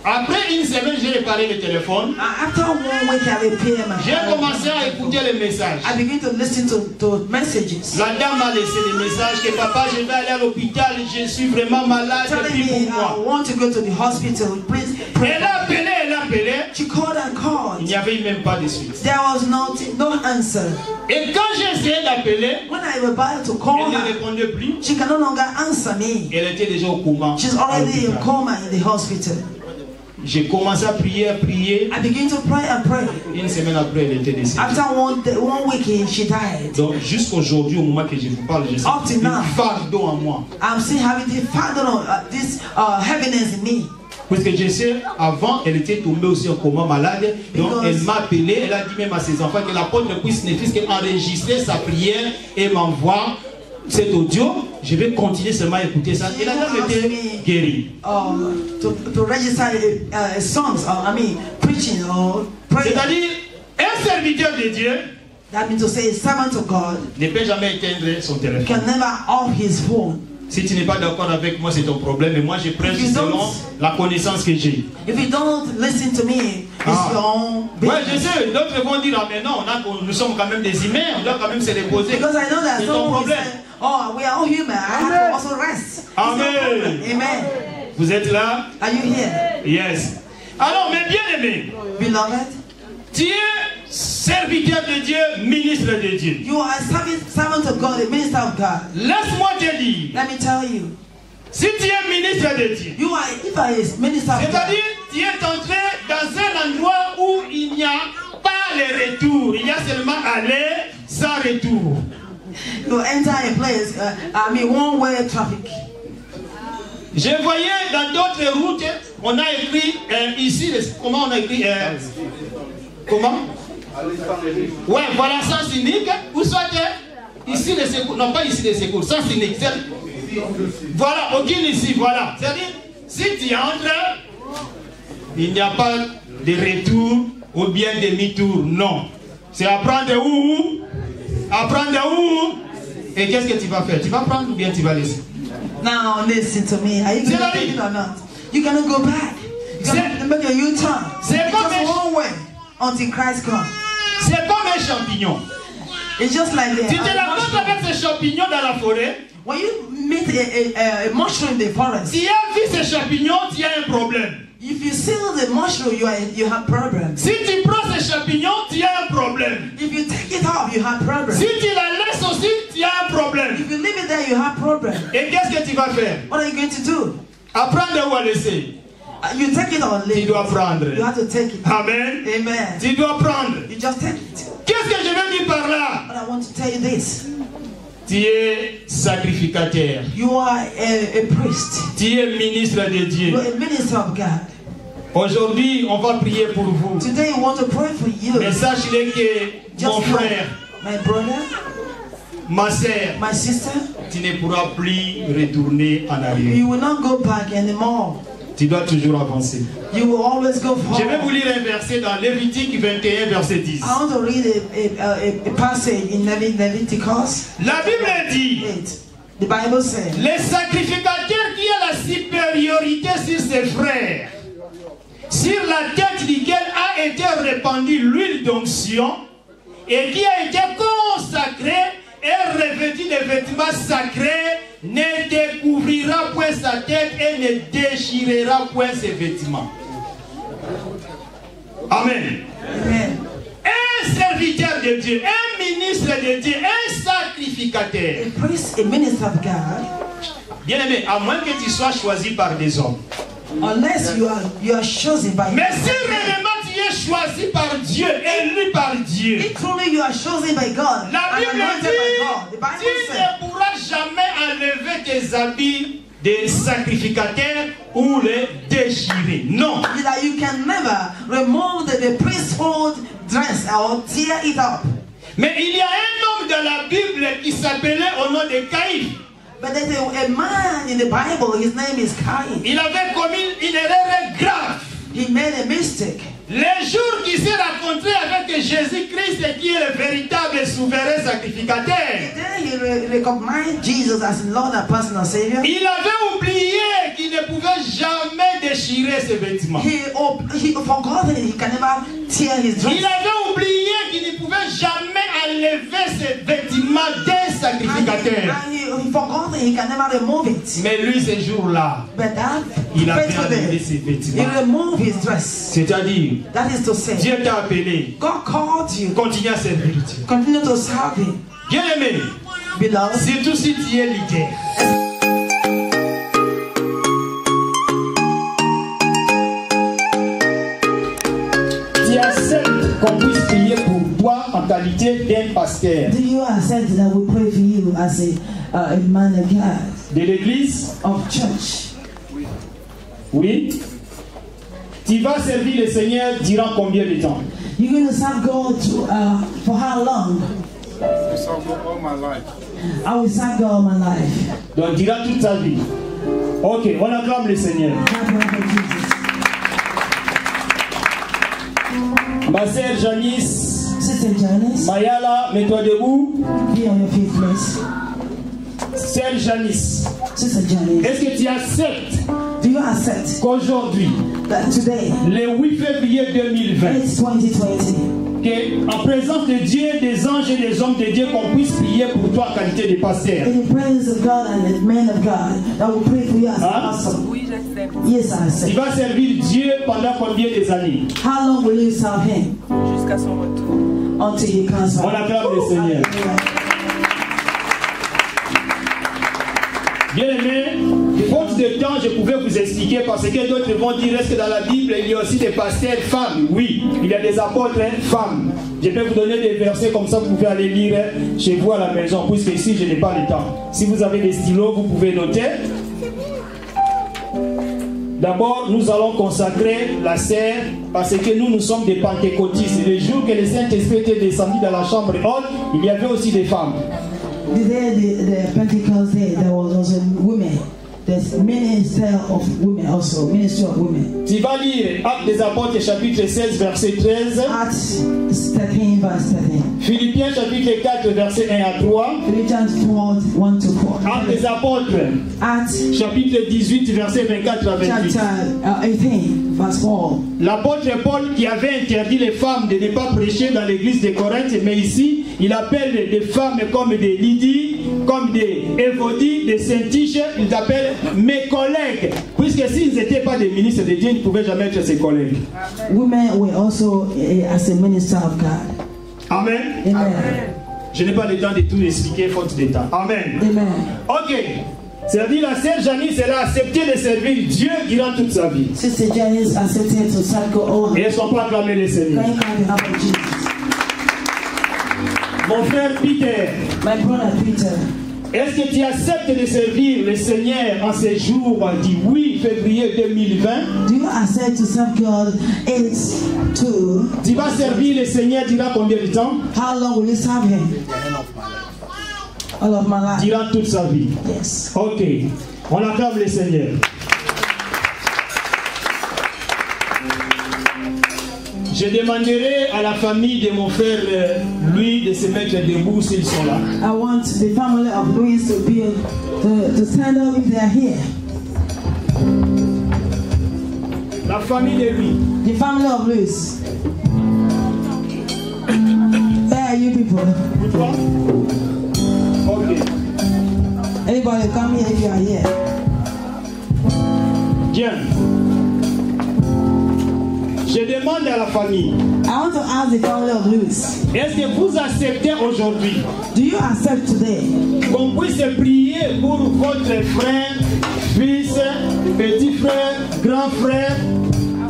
Après une semaine, j'ai réparé le téléphone. After 1 week, I repaired my J'ai commencé à écouter les messages. I began to listen to messages. La dame m'a laissé des messages que papa, je vais aller à l'hôpital, je suis vraiment malade, et Telling puis me, pour I moi. want to go to the hospital. Please pray. Elle a appelé, elle a appelé. She called and Il called. n'y avait même pas de suite. There was no answer. Et quand j'ai essayé d'appeler, When I was about to call elle ne her, répondait plus. she can no longer answer me. Elle était déjà au coma. She's already in coma in the hospital. J'ai commencé à prier, I began to pray and pray. Une semaine après, elle était décédée. After 1 week, she died. Donc, jusqu'aujourd'hui, au moment que je vous parle, je suis Up to now. un fardeau en moi. I'm still having this heaviness in me. Parce que je sais, avant, elle était tombée aussi en coma malade. Donc, elle m'a appelé, elle a dit même à ses enfants que l'apôtre ne puisse ne fût qu'enregistrer sa prière et m'envoie cet audio. Je vais continuer seulement à écouter ça. Et la dame était guérie. To register songs, preaching or prayer. C'est-à-dire, un serviteur de Dieu That means to say a servant of God ne peut jamais éteindre son téléphone. can never off his phone. Si tu n'es pas d'accord avec moi, c'est ton problème. Mais moi, je prêche selon la connaissance que j'ai. If you don't listen to me, it's your own Ouais, business. je sais. D'autres vont dire, ah mais non, nous sommes quand même des humains. On doit quand même se reposer. Because I know that C'est ton someone will problème. say, oh, we are all human. I have to also rest. Amen. Amen. Vous êtes là? Are you here? Yes. Alors, mes bien-aimés, Beloved, tu es serviteur de Dieu, ministre de Dieu. you are a servant of God, a minister of God. Laisse-moi te dire, Let me tell you, si tu es ministre de Dieu, you are if I is minister of God. c'est-à-dire tu es entré dans un endroit où il n'y a pas le retour, il y a seulement aller sans retour. You enter a place, one-way traffic. Je voyais dans d'autres routes, on a écrit ici, comment on a écrit comment? Ouais, voilà, sens unique, ou soit ici les secours, non pas ici les secours, sens unique. Voilà, aucune ici, voilà. C'est-à-dire, si tu entres, il n'y a pas de retour ou bien demi-tour, non. C'est apprendre où? Apprendre où? Et qu'est-ce que tu vas faire? Tu vas prendre ou bien tu vas laisser? Now listen to me. Are you going to take it or not? You're going to go back. You're going to make a U-turn. C'est comme one way until Christ comes. C'est comme un champignon. It's just like that. Tu te rencontres avec ce champignon dans la forêt. When you meet a mushroom in the forest, Si tu as vu ce champignon, tu as un problème. if you see the mushroom, you have problems. Si tu prends ce champignon, tu as un problème. If you take it off, you have problems. Si tu la laisses aussi, tu as un problème. If you leave it there, you have problems. Et qu'est-ce que tu vas faire? What are you going to do? Apprendre ou à laisser? You take it or leave Tu dois prendre. it. You have to take it. Amen. Amen. Tu dois prendre. You just take it. Qu'est-ce que je veux dire par là? But I want to tell you this. Tu es sacrificateur. You are a priest. Tu es ministre de Dieu. You're a minister of God. Aujourd'hui, on va prier pour vous. Today we want to pray for you. Mais sachez que mon Just know, frère, my brother, ma sœur, my sister, tu ne pourras plus retourner en arrière. you will not go back anymore. Tu dois toujours avancer. You will always go Je vais forward. vous lire un verset dans Lévitique 21, verset 10. I want to read a passage in Leviticus La Bible dit, 8. The Bible says, les sacrificateurs qui ont la supériorité sur ses frères, sur la tête duquel a été répandue l'huile d'onction et qui a été consacré et revêtu de vêtements sacrés, ne découvrira point sa tête et ne déchirera point ses vêtements. Amen. Amen. Un serviteur de Dieu, un ministre de Dieu, un sacrificateur. A priest, a minister of God, Bien aimé, à moins que tu sois choisi par des hommes. unless you are chosen by Mais si réellement tu es choisi par Dieu, élu par Dieu, if truly you are chosen by God, la and Bible anointed by God, the dit, Bible tu says, ne pourras jamais enlever tes habits des sacrificateurs ou les déchirer. Non. that you can never remove the priesthood dress or tear it up. Mais il y a un homme dans la Bible qui s'appelait au nom de Caïn. But there's a man in the Bible, his name is Cain. Il avait commis une erreur grave. He made a mistake. Les jours qu'il s'est rencontré avec Jésus-Christ, qui est le véritable souverain sacrificateur, Then he recognized Jesus as Lord and personal Savior. il avait oublié qu'il ne pouvait jamais déchirer ses vêtements. He forgot that he can never tear his dress. Il avait oublié qu'il ne pouvait jamais enlever ses vêtements d'un sacrificateur. And he forgot that he can never remove it. Mais lui, ce jour-là, But that il avait faithful enlevé day, ses he vêtements. removed his dress. C'est-à-dire, That is to say, Dieu t'a appelé. God called you. Continue à servir Dieu. Continue to serve him. Bien-aimé, Beloved, surtout si tu es leader. Tu acceptes qu'on puisse prier pour toi en qualité d'un pasteur do you accept that we pray for you as a man of God, de l'église? of church? Oui. Tu vas servir le Seigneur durant combien de temps? You're going to serve God for how long? I serve God all my life. I will serve God all my life. Donc durant toute ta vie. Ok, on acclame le Seigneur. Clap for Jesus. Ma sœur Janice, Sister Janice, Mayala, mets-toi debout. be on your feet, please. Sœur Janice, Sister Janice, est-ce que tu acceptes do you accept qu'aujourd'hui, that today, le 8 février 2020, it's 2020, qu'en présence de Dieu, des anges et des hommes de Dieu, qu'on puisse prier pour toi en qualité de pasteur? in the presence of God and the men of God, that will pray for you as Huh? awesome? Oui, j'accepte. Yes, I Tu accept. vas servir Dieu pendant combien des années? How long will you serve Him? Jusqu'à son retour. Until He comes back. On acclame le Seigneur. Bien aimé, faute de temps, je pouvais vous expliquer parce que d'autres vont dire est-ce que dans la Bible il y a aussi des pasteurs femmes? Oui, il y a des apôtres femmes. Je vais vous donner des versets comme ça, vous pouvez aller lire chez vous à la maison, puisque ici je n'ai pas le temps. Si vous avez des stylos, vous pouvez noter. D'abord, nous allons consacrer la serre parce que nous sommes des pentecôtistes. Le jour que le Saint-Esprit était descendu dans la chambre haute, il y avait aussi des femmes. The day the Pentecost day, there was also women. There's ministry of women also, ministry of women. Tu vas lire Actes des Apôtres chapitre 16 verset 13, Acts 13 verse 13. Philippiens chapitre 4 verset 1 à 3, Philippians 4, 1 to 4. Actes des Apôtres Acts chapitre 18 verset 24 à 28. chapter 18 verse 4. L'apôtre Paul qui avait interdit les femmes de ne pas prêcher dans l'église de Corinthe, mais ici il appelle des femmes comme des Lydie, comme des Évodie, des Syntyche, il appelle mes collègues, puisque s'ils n'étaient pas des ministres de Dieu, ils ne pouvaient jamais être ses collègues. Women were also as a minister of God. Amen. Amen. Je n'ai pas le temps de tout expliquer, faute de temps. Amen. Amen. Ok. C'est-à-dire la sœur Janice, elle a accepté de servir Dieu durant toute sa vie. Sister Janice accepted to serve God. Et elles ne sont pas acclamées les seigneurs. Thank God you have Jesus. Mon frère Peter, My brother Peter, est-ce que tu acceptes de servir le Seigneur en ce jour du 8 février 2020? do you accept to serve God? It's to Tu vas servir le Seigneur durant combien de temps? how long will you serve Him? All of my life. Durant toute sa vie. Yes. Ok. On acclame le Seigneur. Je demanderai à la famille de mon frère Louis de se mettre debout s'ils sont là. I want the family of Louis to be to stand up if they are here. La famille de Louis. The family of Louis. Where are you people? Pourquoi? Ok. Anybody come here if you are here. Bien. Je demande à la famille, I want to ask the family of Louis. est-ce que vous acceptez aujourd'hui Do you accept today qu'on puisse prier pour votre frère, fils, petit frère, grand frère,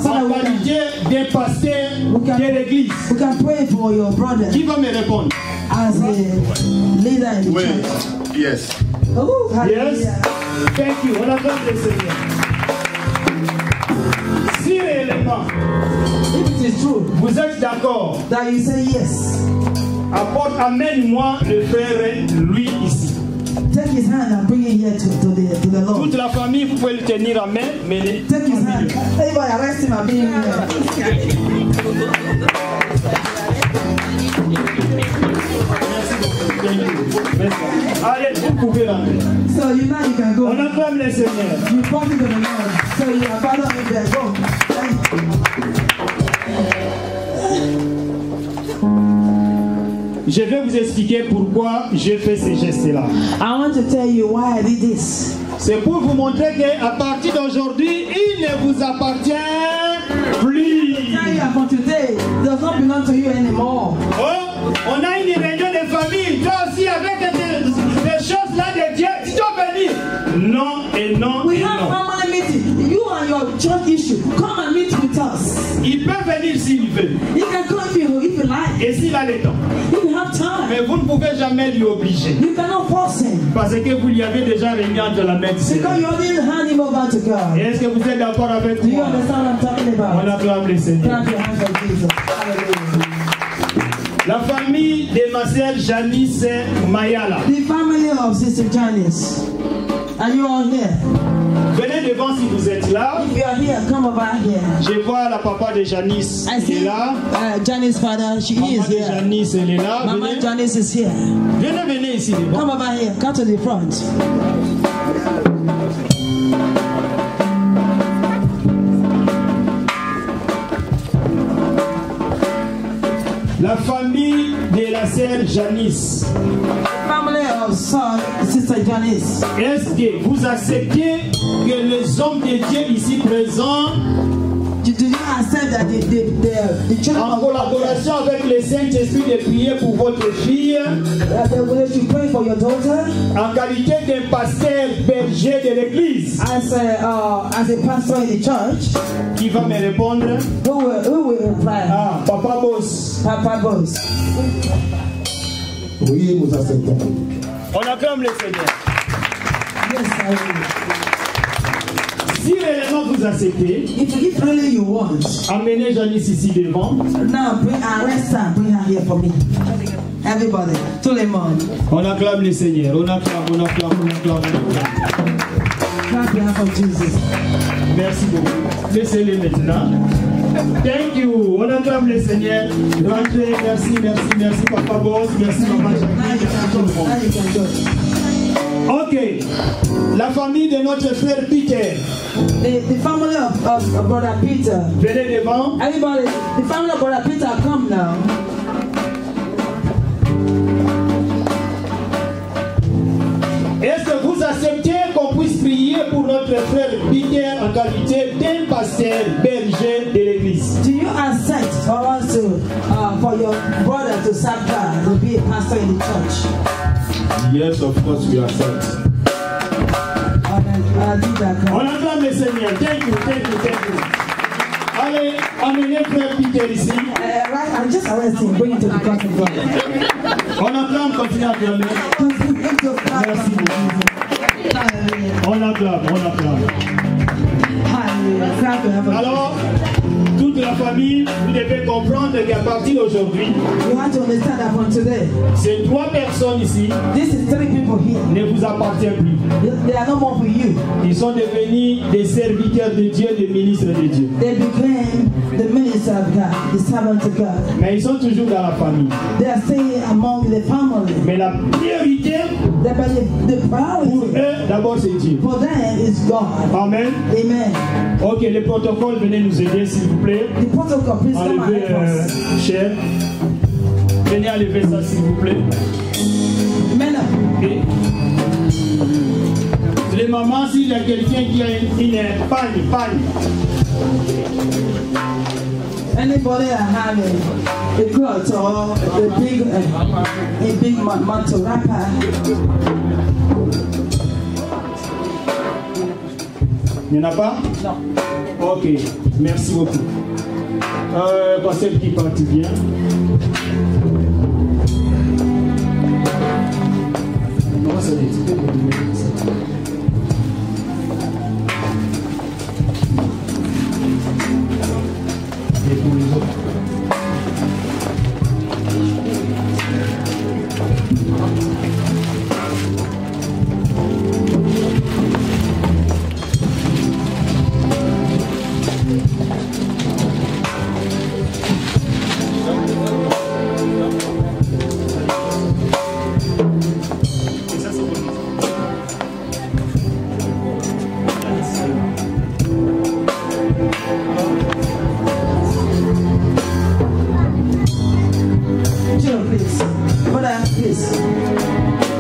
en qualité de pasteur de l'église? we can pray for your brother Qui va me répondre? as a leader in the Oui. church? Yes. Oh, Yes. hallelujah. Thank you. On acclame le Seigneur. Si réellement If it is true vous êtes d'accord, that you say yes, amène-moi le frère Louis ici. take his hand and bring him here to the Lord. Toute la famille, vous pouvez le tenir en main, mais Take his hand. Everybody arrest him and bring him here. allez, vous pouvez rentrer. So you now you can go. On acclame le Seigneur. You brought him to the Lord. So you are father in there. Go. Thank you. Je vais vous expliquer pourquoi j'ai fait ces gestes-là. I want to tell you why I did this. C'est pour vous montrer qu'à partir d'aujourd'hui, il ne vous appartient plus. Tell you about today does not belong to you anymore. Oh, on a une réunion de famille. Toi aussi, avec des choses là de Dieu, tu dois venir. Non et non We et have non. family meeting. You and your church issue. Come and meet with us. Il peut venir s'il veut. You can come if you like. Et s'il a le temps. If you have time. Mais vous ne pouvez jamais lui obliger. You cannot force him. Parce que vous lui avez déjà remis entre la main du Because Seigneur. you already hand him over to God. Et est-ce que vous êtes d'accord avec Do you moi? understand what I'm talking On about? acclame le Seigneur. Clap your hands for Jesus. Hallelujah. La famille de ma sœur Janice Mayala. The family of Sister Janice. Are you all here? Venez devant si vous êtes là. If you are here, come over here. Je vois la papa de Janice. I Elle est see là. Janice's father. She Maman is de here. Janice, elle est là. Mama Venez, Janice is here. venez ici devant. Come over here. Come to the front. La famille de la sœur Janice. Family of son, Sister Janice. Est-ce que vous acceptez que les hommes de Dieu ici présents, Do you accept that the children en of God, collaboration avec le Saint-Esprit, de prier pour votre fille, they will should pray for your daughter en qualité d'un pasteur berger de l'église? as a pastor in the church? Qui va me répondre? Who will reply? Ah, Papa Boss. Papa Boss. Oui, nous acceptons. On acclame le Seigneur. Yes, I will. Si réellement vous acceptez, If really you want, amenez Janice ici devant. now bring arrest her, bring her here for me. Everybody, tout le monde. On acclame le Seigneur. On acclame, on acclame, on acclame, on acclame. Clap your hands for Jesus. Merci beaucoup. Laissez-les maintenant. Thank you. On acclame le Seigneur. Rentrez. Merci, merci, merci, Papa Boss. Merci, Maman Now Jacqueline. you Merci can tout go. le monde. Now you can go. Ok. La famille de notre frère Peter. The family of Brother Peter. Venez devant. Everybody, the family of Brother Peter, come now. Est-ce que vous acceptez qu'on puisse prier pour notre frère Peter en qualité d'un pasteur berger de l'église? Do you accept for us to, for your brother to serve God, to be a pastor in the church? Yes, of course we accept. On acclame le Seigneur. Thank you, thank you, thank you. Allez, amenez frère Peter ici. Right, I'm just arresting, bring it to the court of God. On acclame, continue à acclamer. Merci beaucoup. On acclame, on acclame. Alors, toute la famille, vous devez comprendre qu'à partir d'aujourd'hui, You have to understand that from today, ces trois personnes ici this is 3 people here. ne vous appartiennent plus. They are no more for you. Ils sont devenus des serviteurs de Dieu, des ministres de Dieu. They became the minister of God, the servant of God. Mais ils sont toujours dans la famille. They are staying among the family. Mais la priorité The pour priority eux, d'abord, c'est Dieu. for them is God. Amen. Amen. Ok, le protocole, venez nous aider, s'il vous plaît. The protocol, please come and Enlevez, help us. cher. Venez enlever ça, s'il vous plaît. Men up. Ok. Les mamans, s'il y a quelqu'un qui a une panne. Anybody that have a cloth or a big mantle wrapper, Il n'y en a pas? no. Ok, merci beaucoup. Pasteur qui parti bien. Comment ça dit? Et pour les autres. Et ça, c'est bon. Joe, please. Brother, please.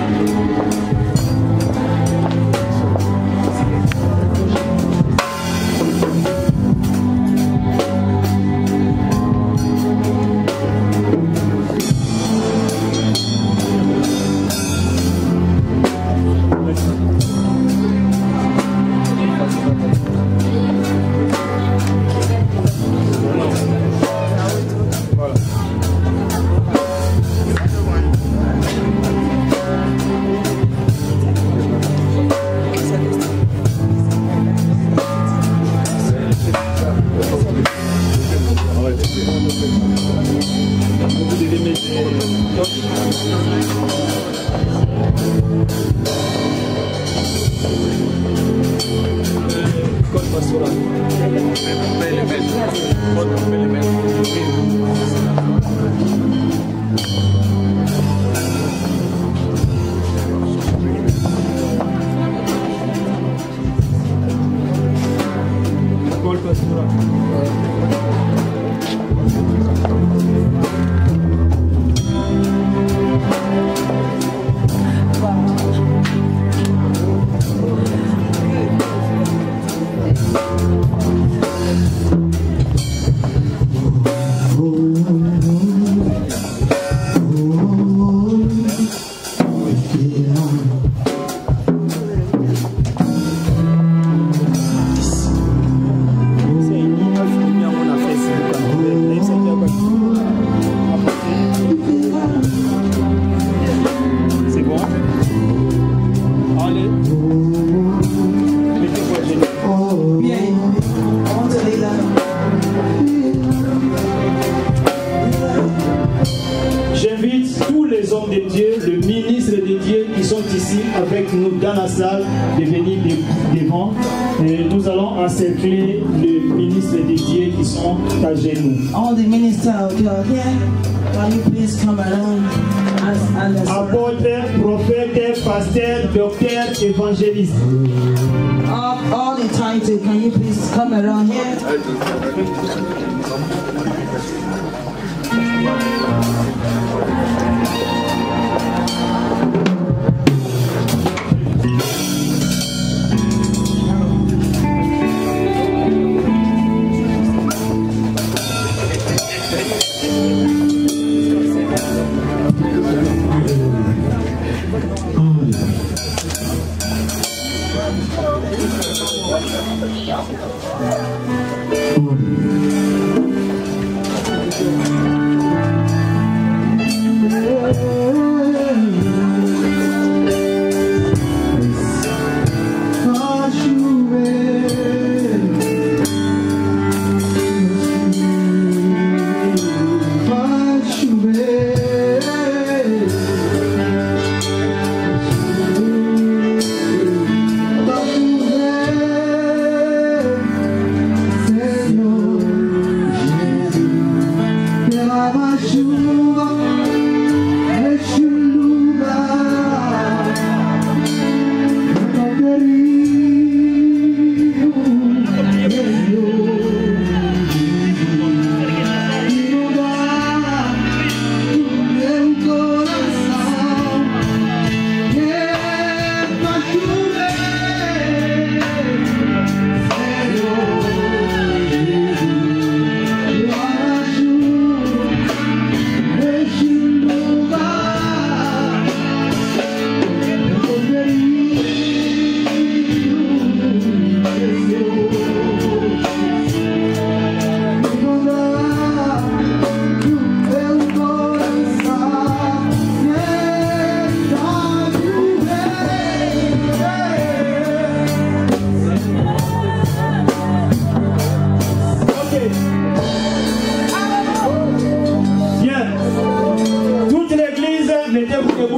J'invite tous les hommes de Dieu, les ministres de Dieu qui sont ici avec nous dans la salle de venir devant. Et nous allons encercler les ministres de Dieu qui sont à genoux. All the ministers of God here, can you please come around and Apôtres, prophètes, pasteurs, docteurs, évangélistes. all the titles, can you please come around here?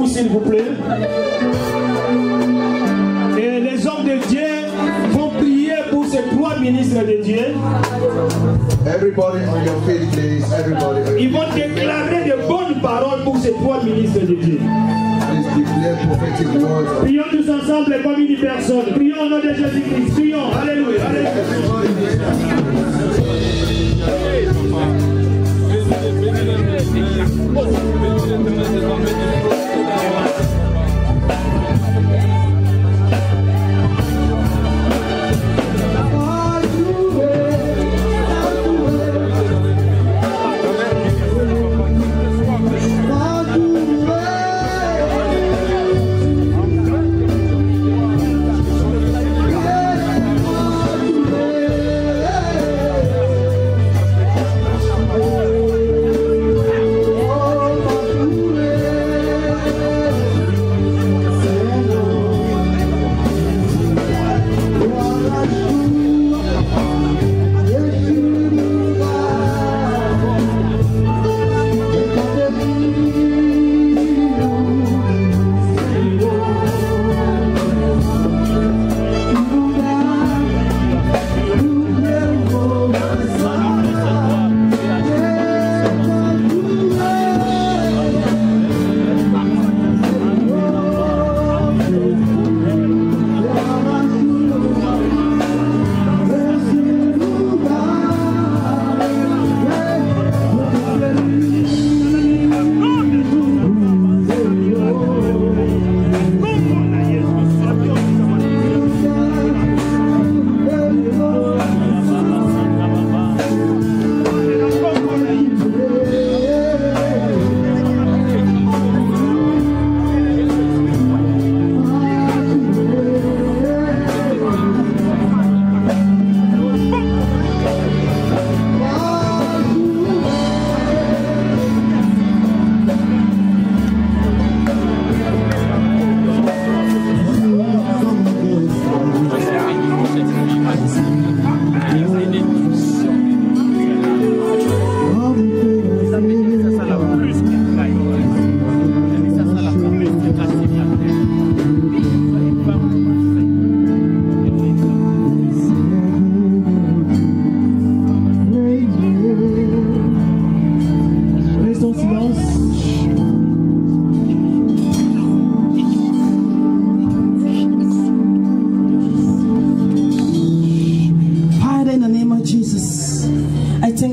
S'il vous plaît. Et les hommes de Dieu vont prier pour ces trois ministres de Dieu. Everybody on your feet, please. Everybody. Ils vont déclarer de bonnes paroles pour ces trois ministres de Dieu. Please declare prophetic words. Prions tous ensemble comme une personne. Prions au nom de Jésus-Christ. Prions. Alléluia.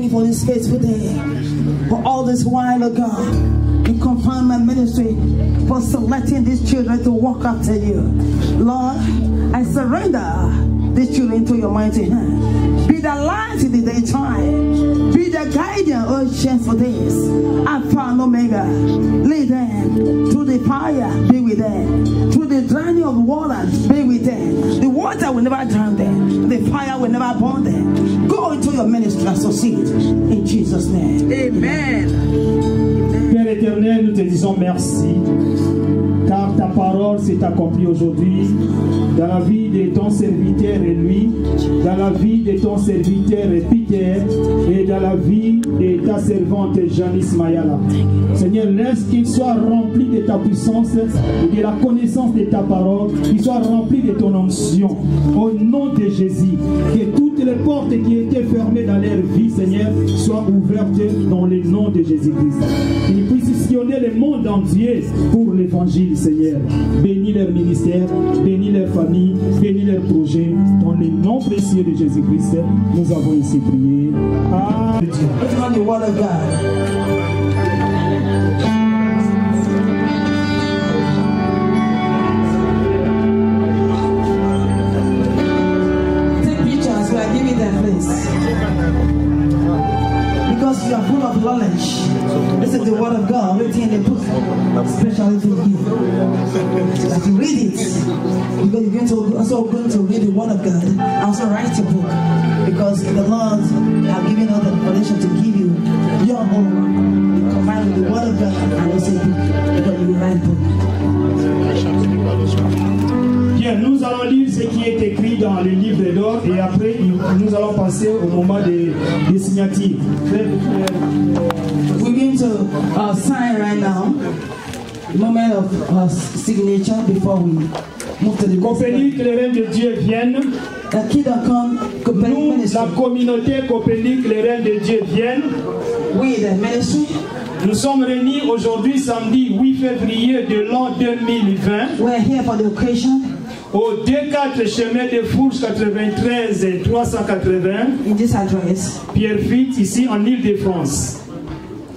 you for this faithful day. For all this while, oh God, you confirm my ministry for selecting these children to walk after you. Lord, I surrender these children into your mighty hand. Be the light in the daytime. Be the guardian, oh chance for this. Alpha and Omega. Lead them through the fire, be with them. Through the drowning of water, be with them. The water will never drown them. The fire will never burn them. Go into your ministry and succeed. In Jesus' name. Amen. Père éternel, nous te disons merci, car ta parole s'est accomplie aujourd'hui dans la vie de ton serviteur et lui, dans la vie de ton serviteur et Peter, et dans la vie de ta servante Janice Mayala. Seigneur, laisse qu'il soit rempli de ta puissance et de la connaissance de ta parole, qu'il soit rempli de ton onction. Au nom de Jésus, que toutes les portes qui étaient fermées dans leur vie, Seigneur, soient ouvertes dans le nom de Jésus-Christ. Qu'ils puissent sillonner le monde entier pour l'évangile, Seigneur. Bénis leur ministère, bénis leur famille, bénis leurs projets. Dans le nom précieux de Jésus-Christ, nous avons ici prié. Amen. The word of God. Take pictures, we are giving them this. Because you are full of knowledge. This is the word of God written in the book, especially for you. That you read it. Because you're also going to read the word of God and also write a book. Because the Lord has given us the information to give you your own. You combine with the word of God and also a book. Because you will write a book. Bien, nous allons lire ce qui est écrit dans le livre d'or et après nous allons passer au moment des signatures. We're going to sign right now. The moment of signature before we move to the Copélique, les reines de Dieu viennent. The kingdom come, Copélique Nous, ministry. la communauté Copélique, les reines de Dieu viennent. We, the ministry. Nous sommes réunis aujourd'hui, samedi 8 février de l'an 2020. We're here for the occasion. Au 2-4 chemin de Fourche 93 et 380. In this address. Pierrefitte, ici en Île-de-France.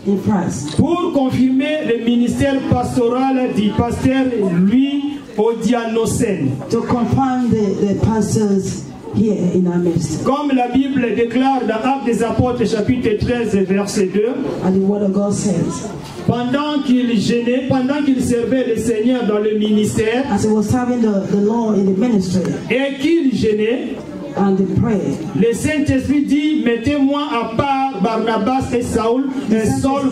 In France. Pour confirmer le ministère pastoral du pasteur Louis Odianocène. To confirm the pastors here in our midst. Comme la Bible déclare dans Actes des Apôtres chapitre 13 verset 2. And the word of God says. Pendant qu'il gênait, pendant qu'il servait le Seigneur dans le ministère. As he was serving the Lord in the ministry. Et qu'il gênait. And they prayed. Le Saint-Esprit dit, mettez-moi à part Barnabas et Saul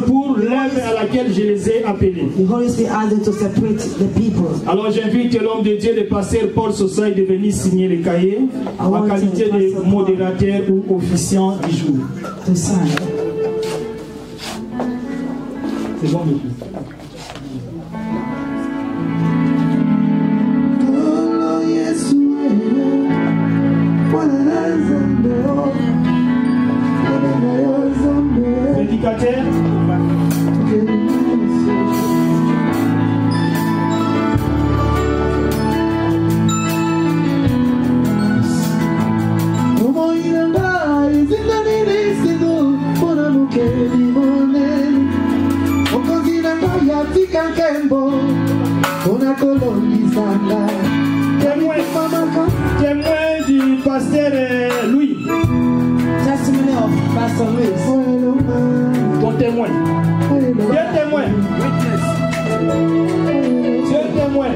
pour l'œuvre à laquelle je les ai appelés. The Holy Spirit asked them to separate the people. Alors j'invite l'homme de Dieu, le pasteur Paul Sosaï, de venir signer le cahier en qualité de modérateur ou officiant du jour. To sign. C'est bon, monsieur. Prédicateur. Témoin du pasteur Louis. Testimony of Pastor Louis. Ton témoin. Dieu témoin. Dieu témoin.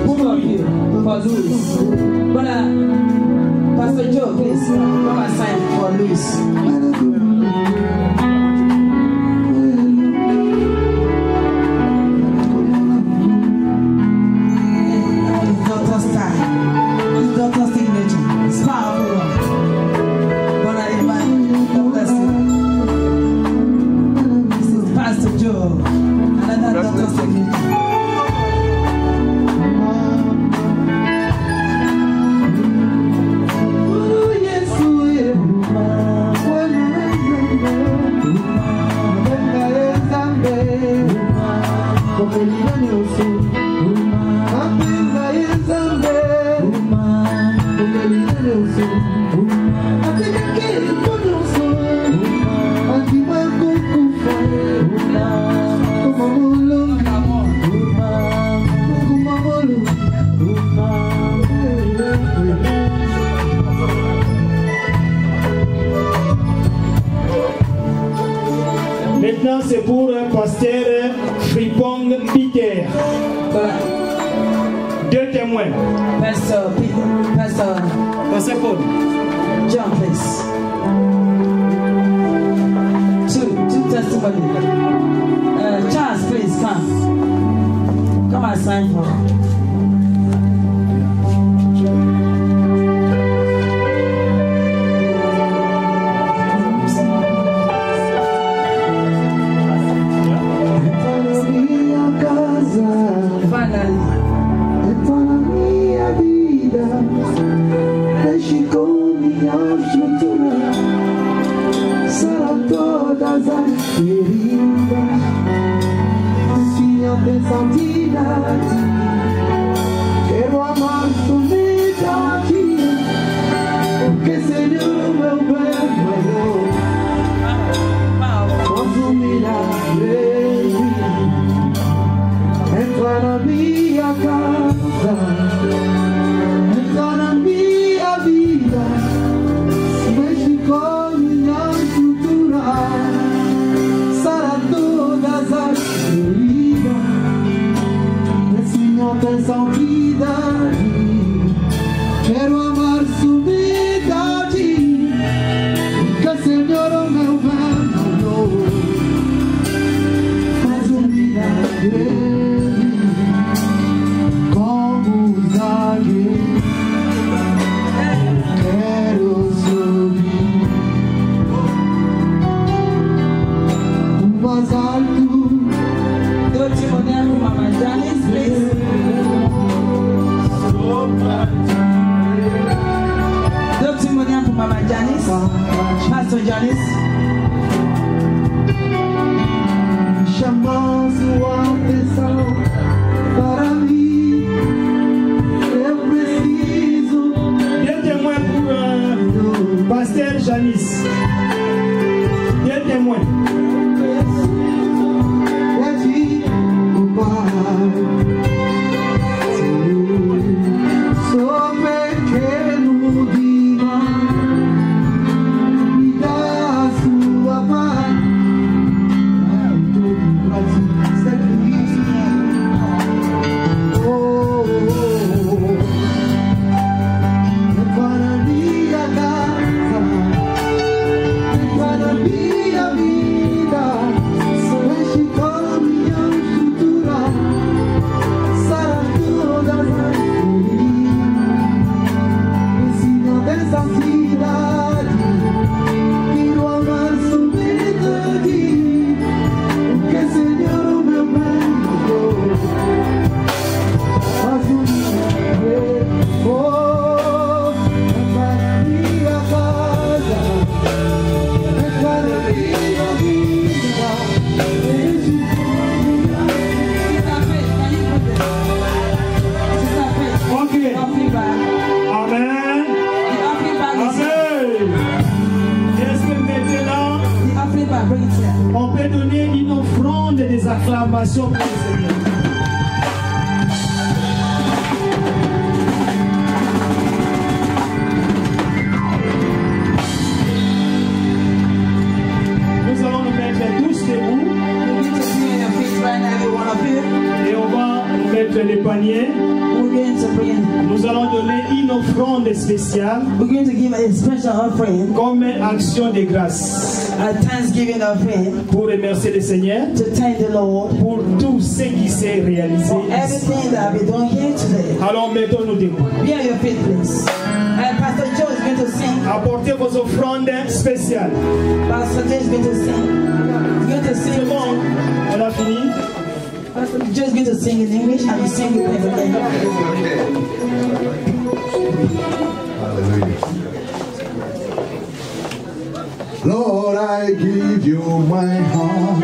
Pour lui. For Louis. Pastor Joe, please come and sign for Louis. When maintenant, c'est pour pasteur Fripong Peter. Deux témoins. Pastor Peter, Pasteur Paul. John, please. Two testimony. Charles, please come. Come and sign for. On peut donner une offrande des acclamations pour le Seigneur. Nous allons nous mettre tous debout. Et on va mettre les paniers. Nous allons donner une offrande spéciale comme action de grâce pour remercier le Seigneur pour tout ce qui s'est réalisé ici. Alors mettons-nous debout. Apportez vos offrandes spéciales. C'est bon, on a fini. Pastor just going to sing in English and you sing with me again. Hallelujah. Lord, I give you my heart.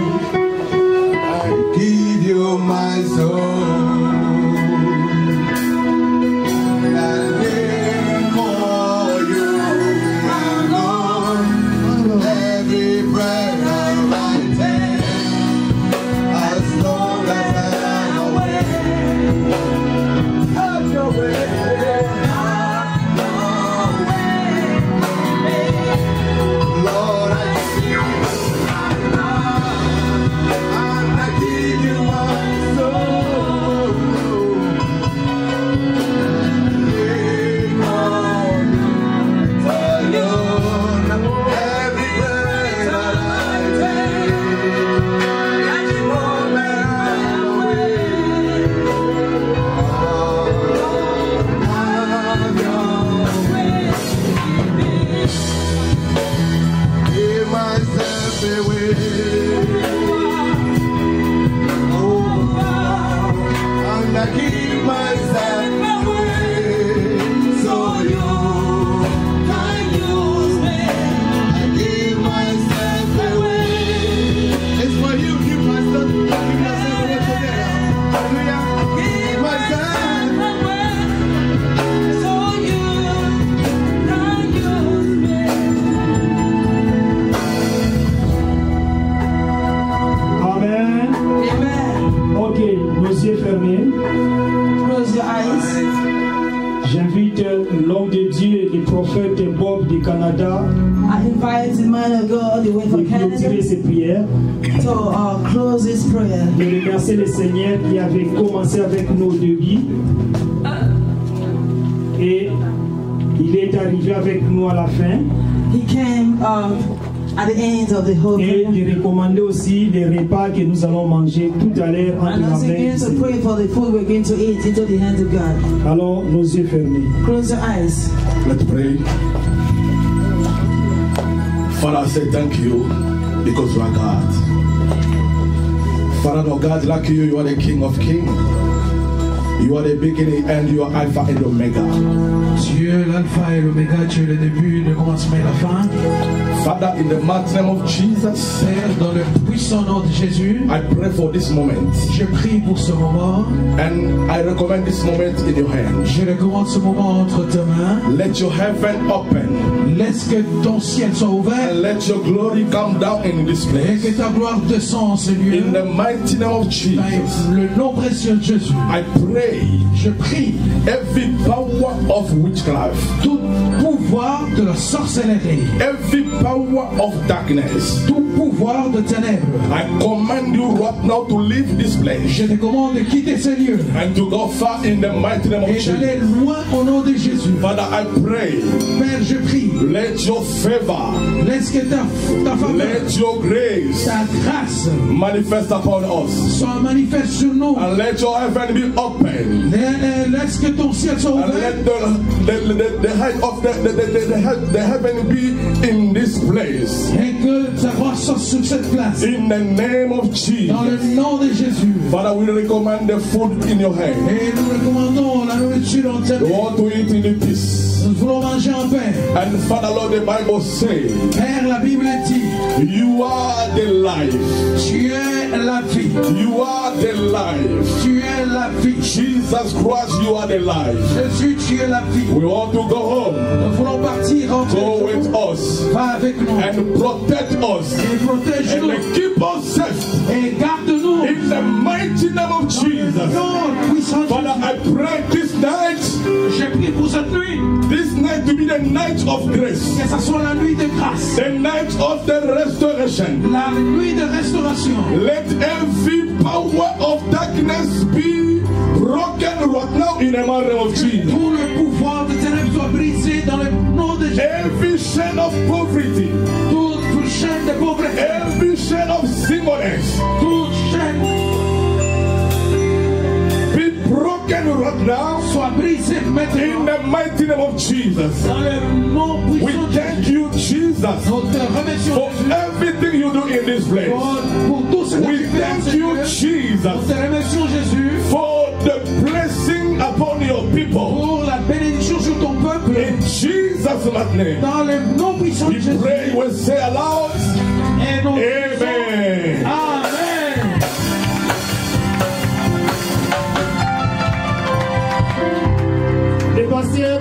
I give you my soul. prophète Bob du Canada I invite the man of God, the way de from clôturer Canada, ses prières, to close this prayer. de remercier le Seigneur qui avait commencé avec nous au début. Et il est arrivé avec nous à la fin. He came at the end of the whole Et prayer. de recommander aussi les repas que nous allons manger tout à l'heure entre And la as he main. begins to pray for the food we're going to eat into the hands of God. Alors, nos yeux fermés. Close your eyes. Let's pray. Father, I say thank you because you are God. Father, no God like you are the King of Kings. You are the beginning and you are Alpha and Omega. Tu es l'alpha et l'oméga, tu es le début, le commencement et la fin. Father, in the mighty name of Jesus, Père, dans le puissant nom de Jésus, I pray for this moment. je prie pour ce moment. And I recommend this moment in your hands. Je recommande ce moment entre tes mains. Let your heaven open. Laisse que ton ciel soit ouvert And let your glory come down in this et que place. ta gloire descende en ce lieu. In the mighty name of Jesus, Dans le nom précieux de Jésus, I pray je prie every power of witchcraft, tout pouvoir de la sorcellerie, every power of darkness, tout pouvoir de ténèbres. I command you right now to leave this place Je te commande de quitter ce lieu and to go far in the mighty name of et d'aller Jesus. loin au nom de Jésus. Father, I pray, Père, je prie, let your favor, laisse que ta faveur, let your grace ta grâce manifest upon us. soit manifeste sur nous. And let your heaven be open. Laisse que ton ciel soit And ouvert let the height of the heaven be in this place. et que ta gloire soit sur cette place. In the name of Dans le Jesus. nom de Jésus. Father, we recommend the food in your hand. Et nous recommandons la nourriture en tes We mains. want to eat in the peace. Nous voulons manger en paix. And Father, Lord, the Bible says, Père, la Bible dit, you are the life. tu es la vie. You are the life. Tu es la vie. Jesus Christ, you are the life. Jésus, tu es la vie. We want to go home. Nous voulons partir en Go with us Va avec nous and protect us et protège-nous and keep us safe. et garde-nous. In the mighty name of Jesus. Non, puissant Father, I pray this night, je prie pour cette nuit. this night to be the night of grace, Que ça soit la nuit de grâce. the night of the restoration. La nuit de restauration. Let every power of darkness be broken right now in the mighty name of Jesus. Tout le pouvoir de ténèbres soit brisé dans le nom de Jésus. Every chain of poverty, Toute chaîne de pauvreté. every chain of singleness, Toute chaîne be broken right now soit brisée in maintenant. the mighty name of Jesus. Dans le nom We puissant de thank Jésus. you, Jesus, Nous te remercions for everything you do in this place. pour tout ce que We tu fais en thank ce you, lieu. Nous Jesus, te remercions Jésus for the blessing upon your people. pour la bénédiction sur ton peuple. In Jesus' mighty name, Dans le nom puissant de we Jésus. pray, we say aloud, Et nous Amen. Amen. Les pasteurs,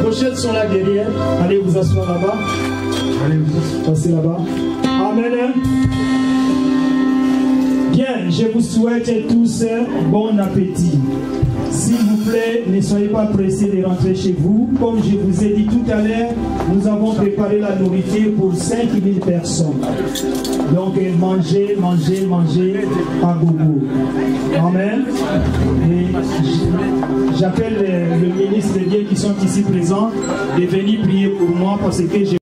vos chaises sont là derrière. Allez vous asseoir là-bas. Allez vous asseoir là-bas. Amen. Bien, je vous souhaite tous bon appétit. S'il vous plaît, ne soyez pas pressés de rentrer chez vous. Comme je vous ai dit tout à l'heure, nous avons préparé la nourriture pour 5000 personnes. Donc, mangez, mangez, mangez à gogo. Amen. Et j'appelle le ministre des Dieux qui sont ici présents de venir prier pour moi parce que je